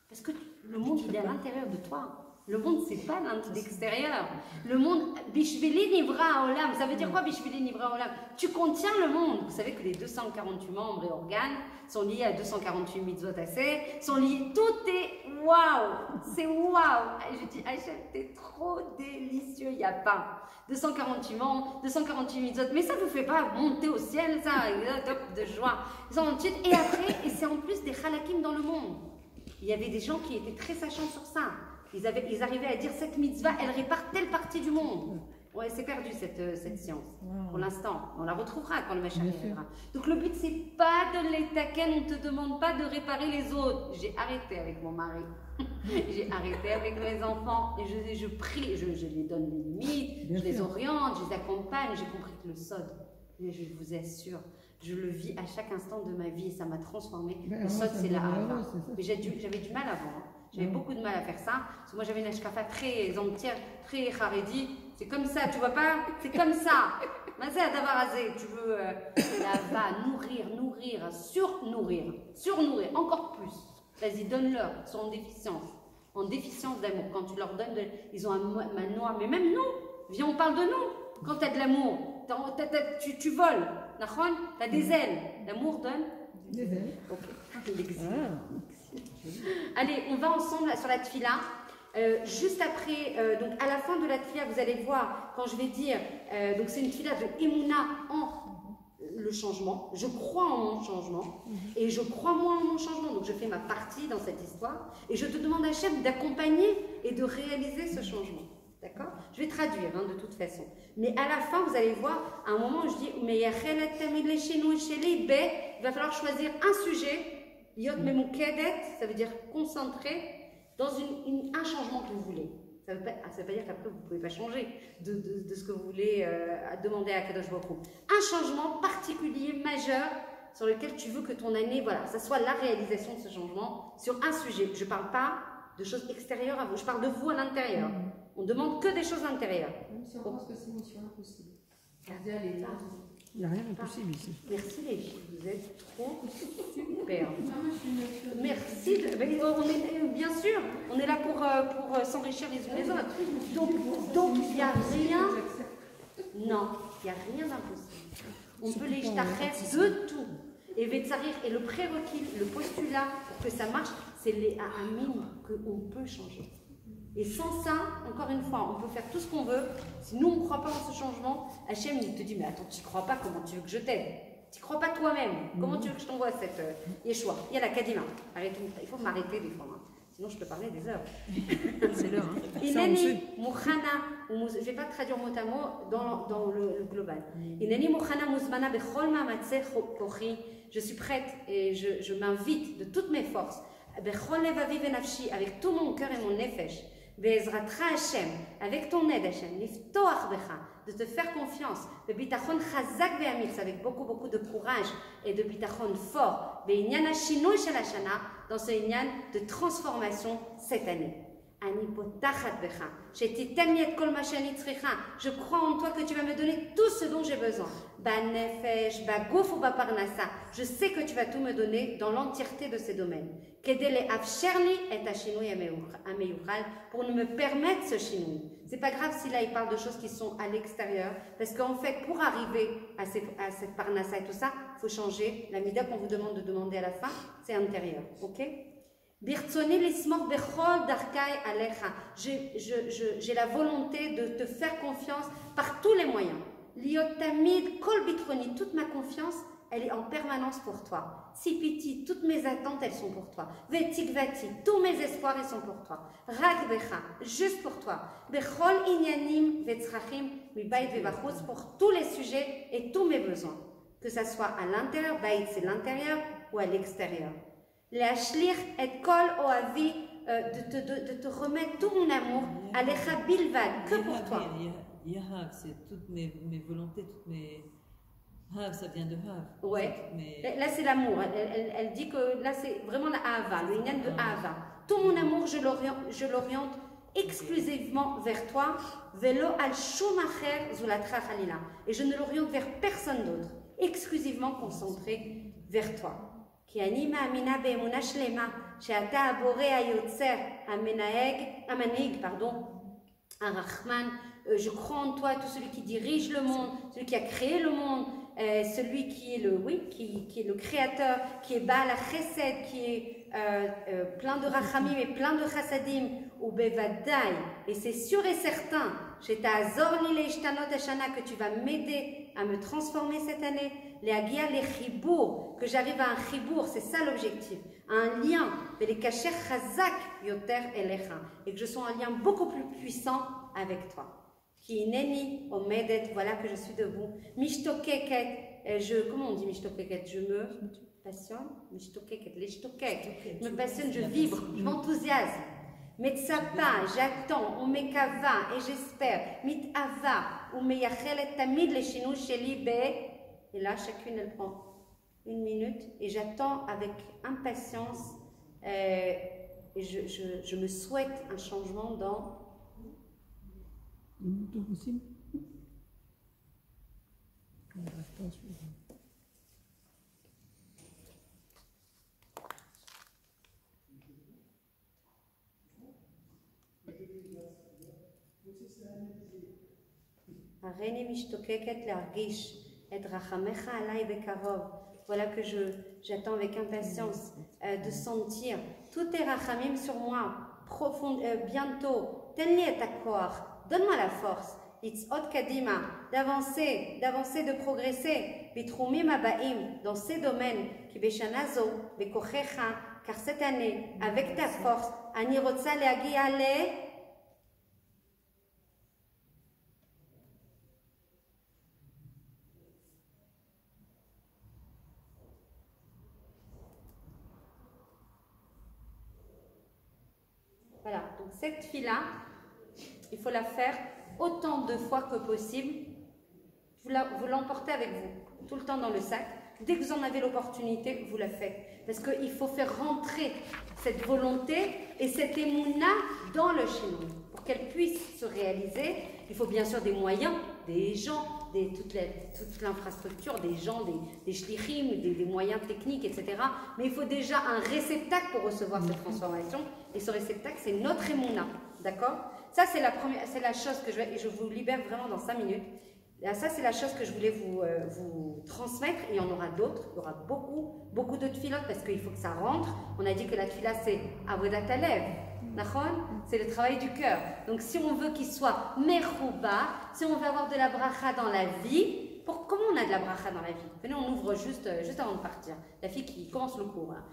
Parce que le monde, il est à l'intérieur de toi. Le monde, c'est pas l'extérieur. Le monde, Bishvili Nivra Olam. Ça veut dire quoi, Bishvili Nivra Olam? Tu contiens le monde. Vous savez que les 248 membres et organes sont liés à 248 mitzvot assez, sont liés. Tout est waouh. C'est waouh. Je dis, Hachem, t'es trop délicieux. Il n'y a pas 248 membres, 248 mitzvot. Mais ça ne vous fait pas monter au ciel, ça, top de joie. Et après, et c'est en plus des halakim dans le monde. Il y avait des gens qui étaient très sachants sur ça. Ils arrivaient à dire cette mitzvah, elle répare telle partie du monde. Ouais, c'est perdu cette science. Pour l'instant, on la retrouvera quand le Mashiach arrivera. Donc le but, c'est pas de les taquer, on ne te demande pas de réparer les autres. J'ai arrêté avec mon mari. J'ai arrêté avec mes enfants et je prie, je les donne des limites, je les oriente, je les accompagne. J'ai compris que le sod, je vous assure, je le vis à chaque instant de ma vie et ça m'a transformée. Le sod, c'est la hava. Mais j'avais du mal avant. J'avais beaucoup de mal à faire ça. Parce que moi, j'avais une ashkafa très entière, très haredi. C'est comme ça, tu vois pas? C'est comme ça. Mazé à Davarazé, tu veux là-bas nourrir, surnourrir, encore plus. Vas-y, donne-leur. Ils sont en déficience d'amour. Quand tu leur donnes, ils ont un manoir. Mais même nous, viens, on parle de nous. Quand tu as de l'amour, tu voles. Tu as des ailes. L'amour donne des ailes. Ok. Allez, on va ensemble sur la tefila. Juste après, donc à la fin de la tefila, vous allez voir, quand je vais dire, donc c'est une tefila de Emouna en le changement. Je crois en mon changement et je crois moi en mon changement. Donc je fais ma partie dans cette histoire et je te demande, Hachem, d'accompagner et de réaliser ce changement. D'accord? Je vais traduire de toute façon. Mais à la fin, vous allez voir, à un moment où je dis, mais il va falloir choisir un sujet. Yot memoukedet, ça veut dire concentré dans un changement que vous voulez. Ça ne veut pas dire qu'après vous ne pouvez pas changer de ce que vous voulez demander à Kadosh Baruch Hu. Un changement particulier, majeur, sur lequel tu veux que ton année, voilà, ça soit la réalisation de ce changement sur un sujet. Je ne parle pas de choses extérieures à vous, je parle de vous à l'intérieur. On ne demande que des choses intérieures. Même si on pense que c'est une mission impossible. Je dis, allez, Il n'y a rien d'impossible ici. Merci les filles, vous êtes trop super. moi, je suis une naturelle. Merci. On est, bien sûr, on est là pour s'enrichir les unes les autres. Donc il n'y a rien. Non, il n'y a rien d'impossible. On peut les jeter de tout. Et Vetsarir, et le prérequis, le postulat pour que ça marche, c'est les Ha'amim qu'on peut changer. Et sans ça, encore une fois, on peut faire tout ce qu'on veut. Si nous, on ne croit pas en ce changement, Hachem, il te dit, mais attends, tu ne crois pas, comment tu veux que je t'aide? Tu ne crois pas toi-même. Comment tu veux que je t'envoie cette Yeshua? Il y a la Kadima. Arrêtez, il faut m'arrêter des fois. Hein. Sinon, je peux parler des heures. C'est l'heure. Hein. Inani Mouchana, je ne vais pas traduire mot à mot dans le global. Inani Mouchana Mouzmana Bechol Ma'amatse Kochi. Je suis prête et je m'invite de toutes mes forces. Bechol Levavi Venafshi, avec tout mon cœur et mon nefesh. Be'ezratra Hashem, avec ton aide Hashem, Liftoach Becha, de te faire confiance, de bitachon chazak ve'amitz, avec beaucoup de courage et de bitachon fort, be'inyan hashinoy shel hashana, dans ce inyan de transformation cette année. Ani potachat becha, shetiten mi et kol ma shani tzricha, je crois en toi que tu vas me donner tout ce dont j'ai besoin. Ba nefesh, ba gouf ou ba parnasa, je sais que tu vas tout me donner dans l'entièreté de ces domaines. Kedele afsherli et hashinoy ameyuchal, pour nous me permettre ce chinoui. C'est pas grave si là il parle de choses qui sont à l'extérieur, parce qu'en fait, pour arriver à cette parnassa et tout ça, il faut changer. La mida qu'on vous demande de demander à la fin, c'est intérieur. Ok? Birtsoni lismor bechol darkai alecha. J'ai la volonté de te faire confiance par tous les moyens. Liotamid kol bitroni, toute ma confiance, elle est en permanence pour toi. Sipiti, toutes mes attentes, elles sont pour toi. Vetikvati, tous mes espoirs, ils sont pour toi. Rak becha, juste pour toi. Bechol inyanim vetzrachim mibayit vevachutz, pour tous les sujets et tous mes besoins. Que ça soit à l'intérieur, bayit c'est l'intérieur, ou à l'extérieur. L'ashlir et kol oavi, de te remettre tout mon amour, alecha bilvad, que pour toi. Yahav, c'est toutes mes volontés, toutes mes... Hav, ça vient de Hav. Ouais. Mais... Là, c'est l'amour. Elle dit que là, c'est vraiment la Ahava, le inyan de Ahava. Tout mon amour, je l'oriente exclusivement vers toi. Velo al shumacher zulatra khalila. Et je ne l'oriente vers personne d'autre. Exclusivement concentré vers toi. Ki ani ma'amina be'emuna shlema, she'ata abore hayotzer, amanig, pardon, Arachman. Je crois en toi, tout celui qui dirige le monde, celui qui a créé le monde, celui qui est qui est le créateur, qui est Baal HaChesed, qui est plein de rachamim et plein de chassadim, ou bevadai, et c'est sûr et certain, chez ta azor li leishtanot hashana, que tu vas m'aider à me transformer cette année, les agia les chibour, que j'arrive à un chibour, c'est ça l'objectif, un lien, les kacher chazak yoter elecha, et que je sois un lien beaucoup plus puissant avec toi. Qui neni omedet, voilà que je suis debout. Mishtokeket, comment on dit mishtokeket? Je me passionne. Mishtokeket, les shtokek. Je me passionne, je vibre, je m'enthousiasme. Metsapa, j'attends, on mekava et j'espère. Mitava, ou meyachelet tamid les chinou sheli be. Et là, chacune elle prend 1 minute et j'attends avec impatience. Et je me souhaite un changement dans. Tout possible. On n'arrive pas à suivre. Voilà que j'attends avec impatience de sentir tous tes rachamim sur moi, bientôt. Tenli et akor. Donne-moi la force, Itzot Kadima, d'avancer, de progresser, Bitroumim Abaim, dans ces domaines, qui Beshanazo, Bekochecha, car cette année, avec ta force, Anirotza Leagi Ale. Voilà, donc cette fille-là, il faut la faire autant de fois que possible. Vous l'emportez avec vous, tout le temps dans le sac. Dès que vous en avez l'opportunité, vous la faites. Parce qu'il faut faire rentrer cette volonté et cette émouna dans le chinois. Pour qu'elle puisse se réaliser, il faut bien sûr des moyens, des gens, toute l'infrastructure, des gens, des shlichim, des moyens techniques, etc. Mais il faut déjà un réceptacle pour recevoir cette transformation. Et ce réceptacle, c'est notre émouna. D'accord? Ça, c'est la chose que je vous libère vraiment dans 5 minutes. Ça, c'est la chose que je voulais vous transmettre. Et il y en aura d'autres. Il y aura beaucoup d'autres filotes parce qu'il faut que ça rentre. On a dit que la tfila, c'est avodat halev. C'est le travail du cœur. Donc, si on veut qu'il soit mechouba, si on veut avoir de la bracha dans la vie, comment on a de la bracha dans la vie? Venez, on ouvre juste avant de partir. La fille qui commence le cours. Hein.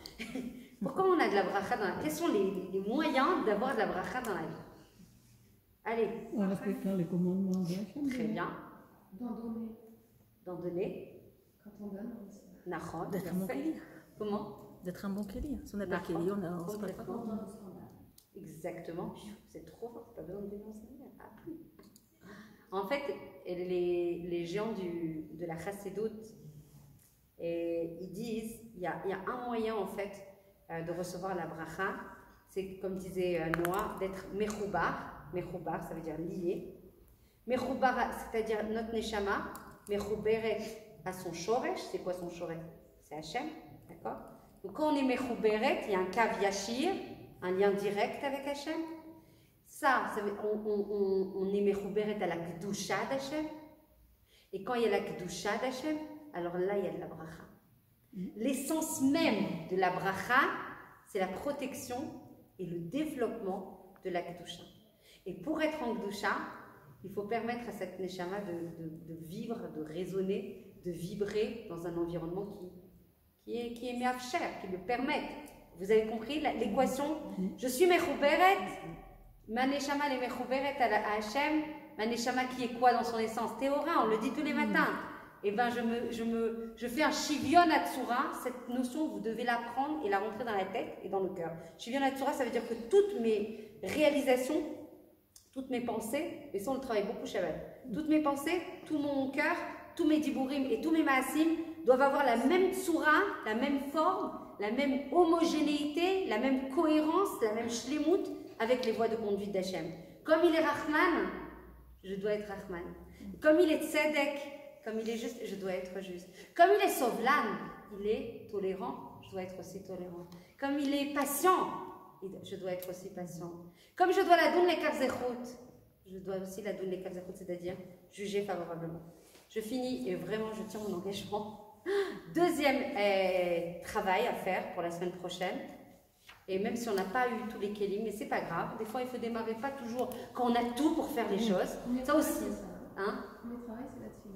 Pourquoi on a de la bracha dans la vie? Quels sont les moyens d'avoir de la bracha dans la vie? Allez. En respectant les commandements de Hachem. Très bien. D'en donner. D'en donner. Quand on donne, on Nahon. D'être un bon kéli. Comment? D'être un bon kéli. Si on n'a pas kéli, on se prépare pas. dans le scandale. Exactement. C'est trop fort. Pas besoin de venir enseigner. En fait, les géants de la Chassédoute, ils disent il y a un moyen en fait de recevoir la bracha, c'est comme disait Noah, d'être mechoubar. Mechoubar, ça veut dire lié. Mechoubar, c'est-à-dire notre neshama, mechouberet à son shoresh. C'est quoi son shoresh? C'est Hachem, d'accord? Donc quand on est mechouberet, il y a un kav yashir, un lien direct avec Hachem. Ça veut, on est mechouberet à la kedusha d'Hachem. Et quand il y a la kedusha d'Hachem, alors là il y a de la bracha. L'essence même de la bracha, c'est la protection et le développement de la kedusha. Et pour être en kedusha, il faut permettre à cette neshama de vivre, de résonner, de vibrer dans un environnement qui est meafcher, qui le permet. Vous avez compris l'équation? Je suis mechouberet, ma neshama est mechouberet à Hachem, ma neshama qui est quoi dans son essence? Théora, on le dit tous les matins. Et bien je fais un shivyon atsura. Cette notion, vous devez l'apprendre et la rentrer dans la tête et dans le cœur. Shivyon atsura, ça veut dire que toutes mes réalisations, toutes mes pensées, et ça on le travaille beaucoup Shabbat, toutes mes pensées, tout mon cœur, tous mes diburim et tous mes maasim doivent avoir la même tsura, la même forme, la même homogénéité, la même cohérence, la même shlemut avec les voies de conduite d'Hachem. Comme il est Rahman, je dois être Rahman. Comme il est Tzedek, comme il est juste, je dois être juste. Comme il est Sovlan, il est tolérant, je dois être aussi tolérant. Comme il est patient, je dois être aussi patient. Comme je dois la donner les kavzechut, je dois aussi la donner les kavzechut, c'est-à-dire juger favorablement. Je finis et vraiment je tiens mon engagement. Deuxième travail à faire pour la semaine prochaine. Et même si on n'a pas eu tous les kelim, mais c'est pas grave. Des fois il faut démarrer pas toujours quand on a tout pour faire les choses. Ça aussi. Hein?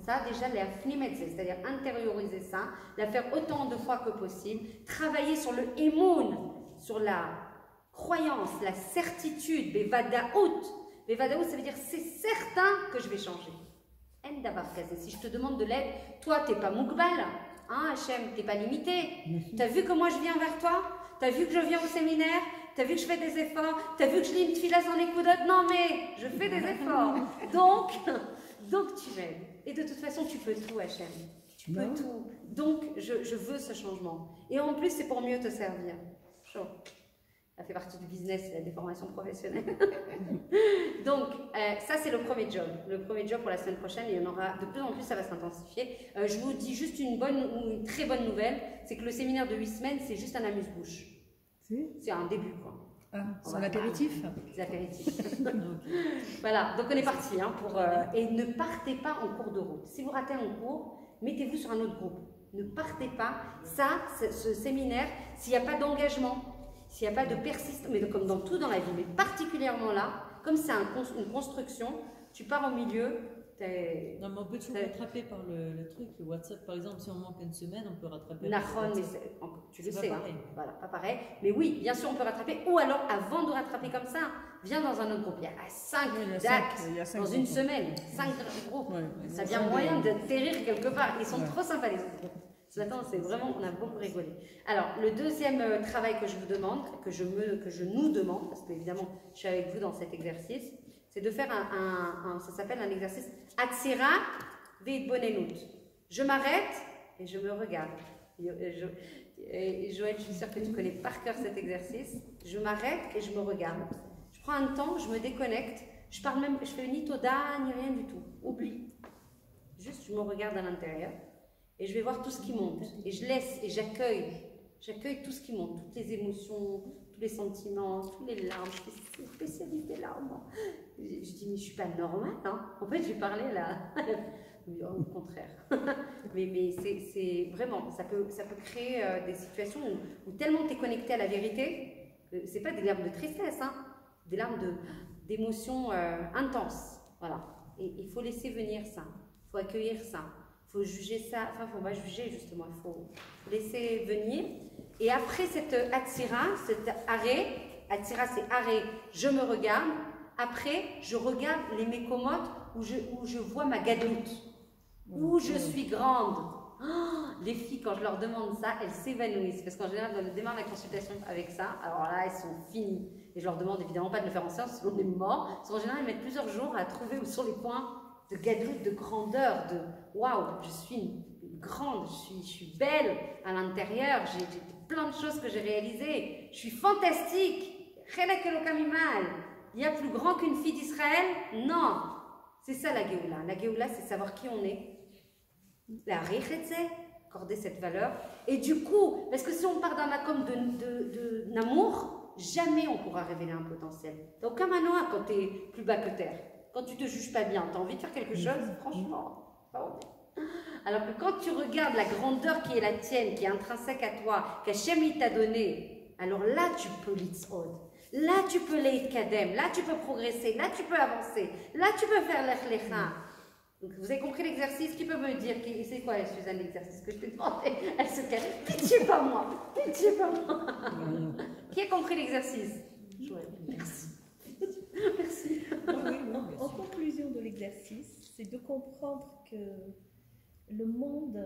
Ça déjà, c'est-à-dire intérioriser ça, la faire autant de fois que possible, travailler sur le émoun, sur la croyance, la certitude, bevadaout. Bevadaout, ça veut dire c'est certain que je vais changer. Si je te demande de l'aide, toi tu n'es pas moukbal, hein, Hachem, tu n'es pas limité. Tu as vu que moi je viens vers toi? Tu as vu que je viens au séminaire? Tu as vu que je fais des efforts? Tu as vu que je lis une tfila sans écoudot? Non mais je fais des efforts. Donc tu m'aides. Et de toute façon, tu peux tout, Hachem. Tu peux tout. Donc, je veux ce changement. Et en plus, c'est pour mieux te servir. Chaud. Ça fait partie du business, la déformation professionnelle. Donc, ça, c'est le premier job. Le premier job pour la semaine prochaine, il y en aura de plus en plus, ça va s'intensifier. Je vous dis juste une très bonne nouvelle, c'est que le séminaire de 8 semaines, c'est juste un amuse-bouche. C'est un début, quoi. C'est l'apéritif. C'est l'apéritif. Voilà, donc on est parti. Hein, et ne partez pas en cours de route. Si vous ratez un cours, mettez-vous sur un autre groupe. Ne partez pas. Ça, ce séminaire, s'il n'y a pas d'engagement, s'il n'y a pas de persistance, mais comme dans tout dans la vie, mais particulièrement là, comme c'est une construction, tu pars au milieu. Non, mais on peut toujours rattraper par le truc, le WhatsApp par exemple, si on manque une semaine, on peut rattraper. Nahon, mais tu le sais, hein. Voilà, pas pareil. Mais oui, bien sûr, on peut rattraper. Ou alors, avant de rattraper comme ça, viens dans un autre groupe. Il y a 5 dates dans une semaine, 5 groupes. Ouais, ça vient moyen d'atterrir quelque part. Ils sont trop sympas les autres groupes. Ce matin, c'est vraiment, on a beaucoup rigolé. Alors, le deuxième travail que je vous demande, que je nous demande, parce que évidemment, je suis avec vous dans cet exercice, c'est de faire ça s'appelle un exercice Atzira Veitbonenut. Je m'arrête et je me regarde. Et Joël, je suis sûre que tu connais par cœur cet exercice. Je m'arrête et je me regarde. Je prends un temps, je me déconnecte. Je fais ni toda, ni rien du tout. Oublie. Juste, je me regarde à l'intérieur et je vais voir tout ce qui monte. Et je laisse et j'accueille tout ce qui monte, toutes les émotions, tous les sentiments, toutes les larmes. Je suis spécialiste des larmes. Je dis, mais je suis pas normale, hein. En fait, j'ai parlé là. Au contraire. mais c'est vraiment, ça peut créer des situations où tellement tu es connecté à la vérité, c'est pas des larmes de tristesse, hein, des larmes d'émotions intenses. Voilà. Et il faut laisser venir ça, il faut accueillir ça, il faut juger ça, enfin, il ne faut pas juger justement, il faut laisser venir. Et après cette atzira, cet arrêt, atzira c'est arrêt, je me regarde, après je regarde les mécomotes où je vois ma gadoute, où je suis grande. Oh, les filles, quand je leur demande ça, elles s'évanouissent, parce qu'en général, elles démarrent la consultation avec ça, alors là, elles sont finies. Et je leur demande évidemment pas de le faire en séance, sinon on est mort. Parce qu'en général, elles mettent plusieurs jours à trouver où sont les points de gadoute, de grandeur, de waouh, je suis grande, je suis belle à l'intérieur, j'ai plein de choses que j'ai réalisées, je suis fantastique. Il y a plus grand qu'une fille d'Israël? Non, c'est ça la Géoula. La Géoula, c'est savoir qui on est. La Richetze, accorder cette valeur. Et du coup, parce que si on part d'un makom d'amour, jamais on pourra révéler un potentiel. T'as aucun manoir quand tu es plus bas que terre. Quand tu te juges pas bien, tu as envie de faire quelque chose, franchement, pas envie. Alors que quand tu regardes la grandeur qui est la tienne, qui est intrinsèque à toi, qu'Hachem il t'a donné, alors là tu peux l'itzod. Là tu peux l'eitkadem, là tu peux progresser, là tu peux avancer, là tu peux faire l'echlecha. Donc vous avez compris l'exercice? Qui peut me dire, c'est quoi Suzanne l'exercice que je t'ai demandé? Elle se cache, pitié pas moi, pitié pas moi. Qui a compris l'exercice? Merci. Merci. En conclusion de l'exercice, c'est de comprendre que le monde,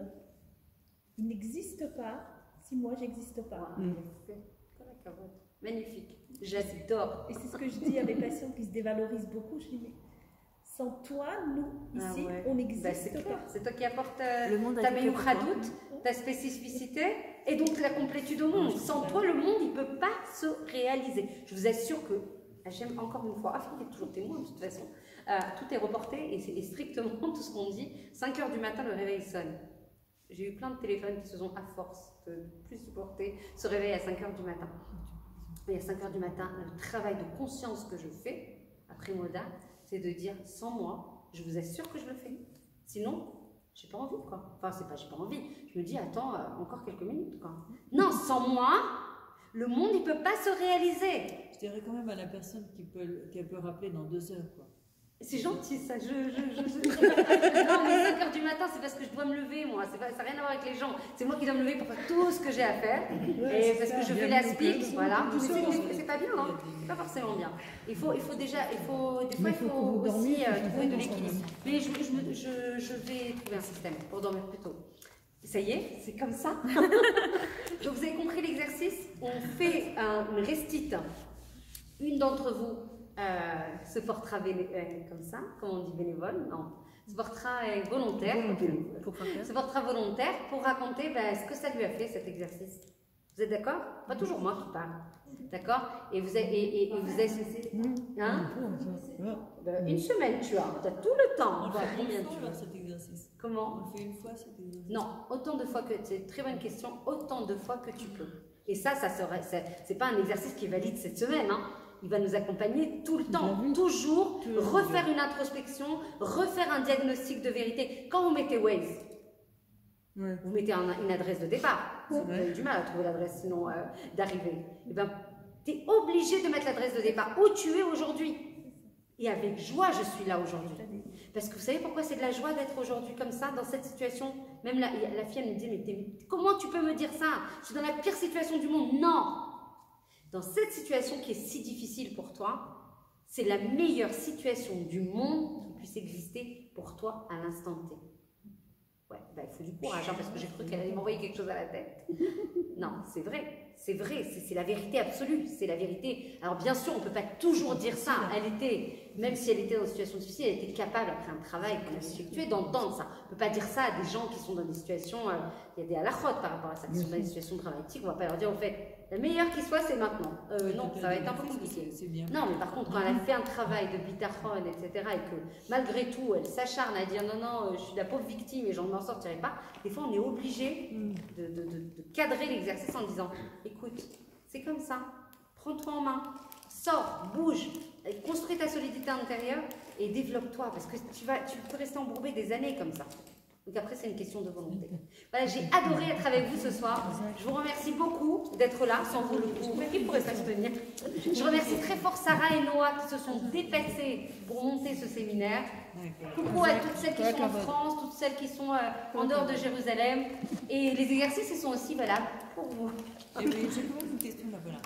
il n'existe pas si moi j'existe pas. Magnifique, j'adore. Et c'est ce que je dis à mes patients qui se dévalorisent beaucoup. Je dis, mais sans toi, nous, ici, on n'existe pas. C'est toi qui apportes ta meilleur ta spécificité et donc la complétude au monde. Sans toi, le monde, il ne peut pas se réaliser. Je vous assure que, j'aime encore une fois, il est toujours témoin de toute façon, tout est reporté et c'est strictement tout ce qu'on dit. 5 h du matin, le réveil sonne. J'ai eu plein de téléphones qui se sont, à force de plus supporter, se réveillent à 5 h du matin. Et à 5 h du matin, le travail de conscience que je fais, après Moda, c'est de dire, sans moi, je vous assure que je le fais. Sinon, j'ai pas envie, quoi. Enfin, c'est pas j'ai pas envie. Je me dis, attends, encore quelques minutes, quoi. Non, sans moi, le monde, il peut pas se réaliser. Je dirais quand même à la personne qu'elle peut rappeler dans 2 heures, quoi. C'est gentil, ça. Non, mais 5 h du matin, c'est parce que je dois me lever, moi. Ça n'a rien à voir avec les gens. C'est moi qui dois me lever pour faire tout ce que j'ai à faire. Et parce que je fais l'aspic, voilà. C'est pas bien, hein. C'est pas forcément bien. Des fois, il faut aussi trouver de l'équilibre. Mais je vais trouver un système pour dormir plus tôt. Ça y est, c'est comme ça. Donc, vous avez compris l'exercice? On fait une restite. Une d'entre vous se portera comme ça, comme on dit bénévole, non, se portera volontaire, se portera volontaire pour raconter ce que ça lui a fait cet exercice. Vous êtes d'accord? Pas toujours moi qui parle, d'accord? Et vous avez, hein? Une semaine, tu as tout le temps. On le fait combien de fois cet exercice? Comment? On le fait une fois cet exercice? Non, autant de fois que, c'est une très bonne question, autant de fois que tu peux. Et ça c'est pas un exercice qui est valide cette semaine, hein. Il va nous accompagner tout le temps, toujours refaire une introspection, refaire un diagnostic de vérité. Quand vous mettez Waze, vous mettez une adresse de départ. Si vous avez du mal à trouver l'adresse sinon d'arrivée, eh ben, tu es obligé de mettre l'adresse de départ où tu es aujourd'hui. Et avec joie, je suis là aujourd'hui. Parce que vous savez pourquoi c'est de la joie d'être aujourd'hui comme ça, dans cette situation? Même la fille, elle me dit, mais comment tu peux me dire ça? Je suis dans la pire situation du monde. Non! Dans cette situation qui est si difficile pour toi, c'est la meilleure situation du monde qui puisse exister pour toi à l'instant T. Ouais, il faut du courage, hein, parce que j'ai cru qu'elle allait m'envoyer quelque chose à la tête. Non, c'est vrai, c'est la vérité absolue, c'est la vérité. Alors bien sûr, on ne peut pas toujours dire ça. Même si elle était dans une situation difficile, elle était capable, après un travail qu'elle a effectué, d'entendre ça. On ne peut pas dire ça à des gens qui sont dans des situations, il y a des halakhot par rapport à ça, qui sont dans des situations dramatiques, on ne va pas leur dire, en fait, La meilleure qui soit, c'est maintenant. Non, ça va être un peu compliqué. C'est bien. Non, mais par contre, quand elle a fait un travail de bitachon, etc., et que malgré tout, elle s'acharne à dire non, non, je suis la pauvre victime et je ne m'en sortirai pas, des fois, on est obligé de cadrer l'exercice en disant écoute, c'est comme ça, prends-toi en main, sors, bouge, construis ta solidité intérieure et développe-toi, parce que tu peux rester embourbé des années comme ça. Donc après, c'est une question de volonté. Voilà, j'ai adoré être avec vous ce soir. Je vous remercie beaucoup d'être là. Sans vous, le coup, il ne pourrait pas se tenir. Je remercie très fort Sarah et Noah qui se sont déplacés pour monter ce séminaire. Coucou à toutes celles qui sont en France, toutes celles qui sont en dehors de Jérusalem. Et les exercices, ils sont aussi valables pour vous. J'ai quand même une question là, voilà.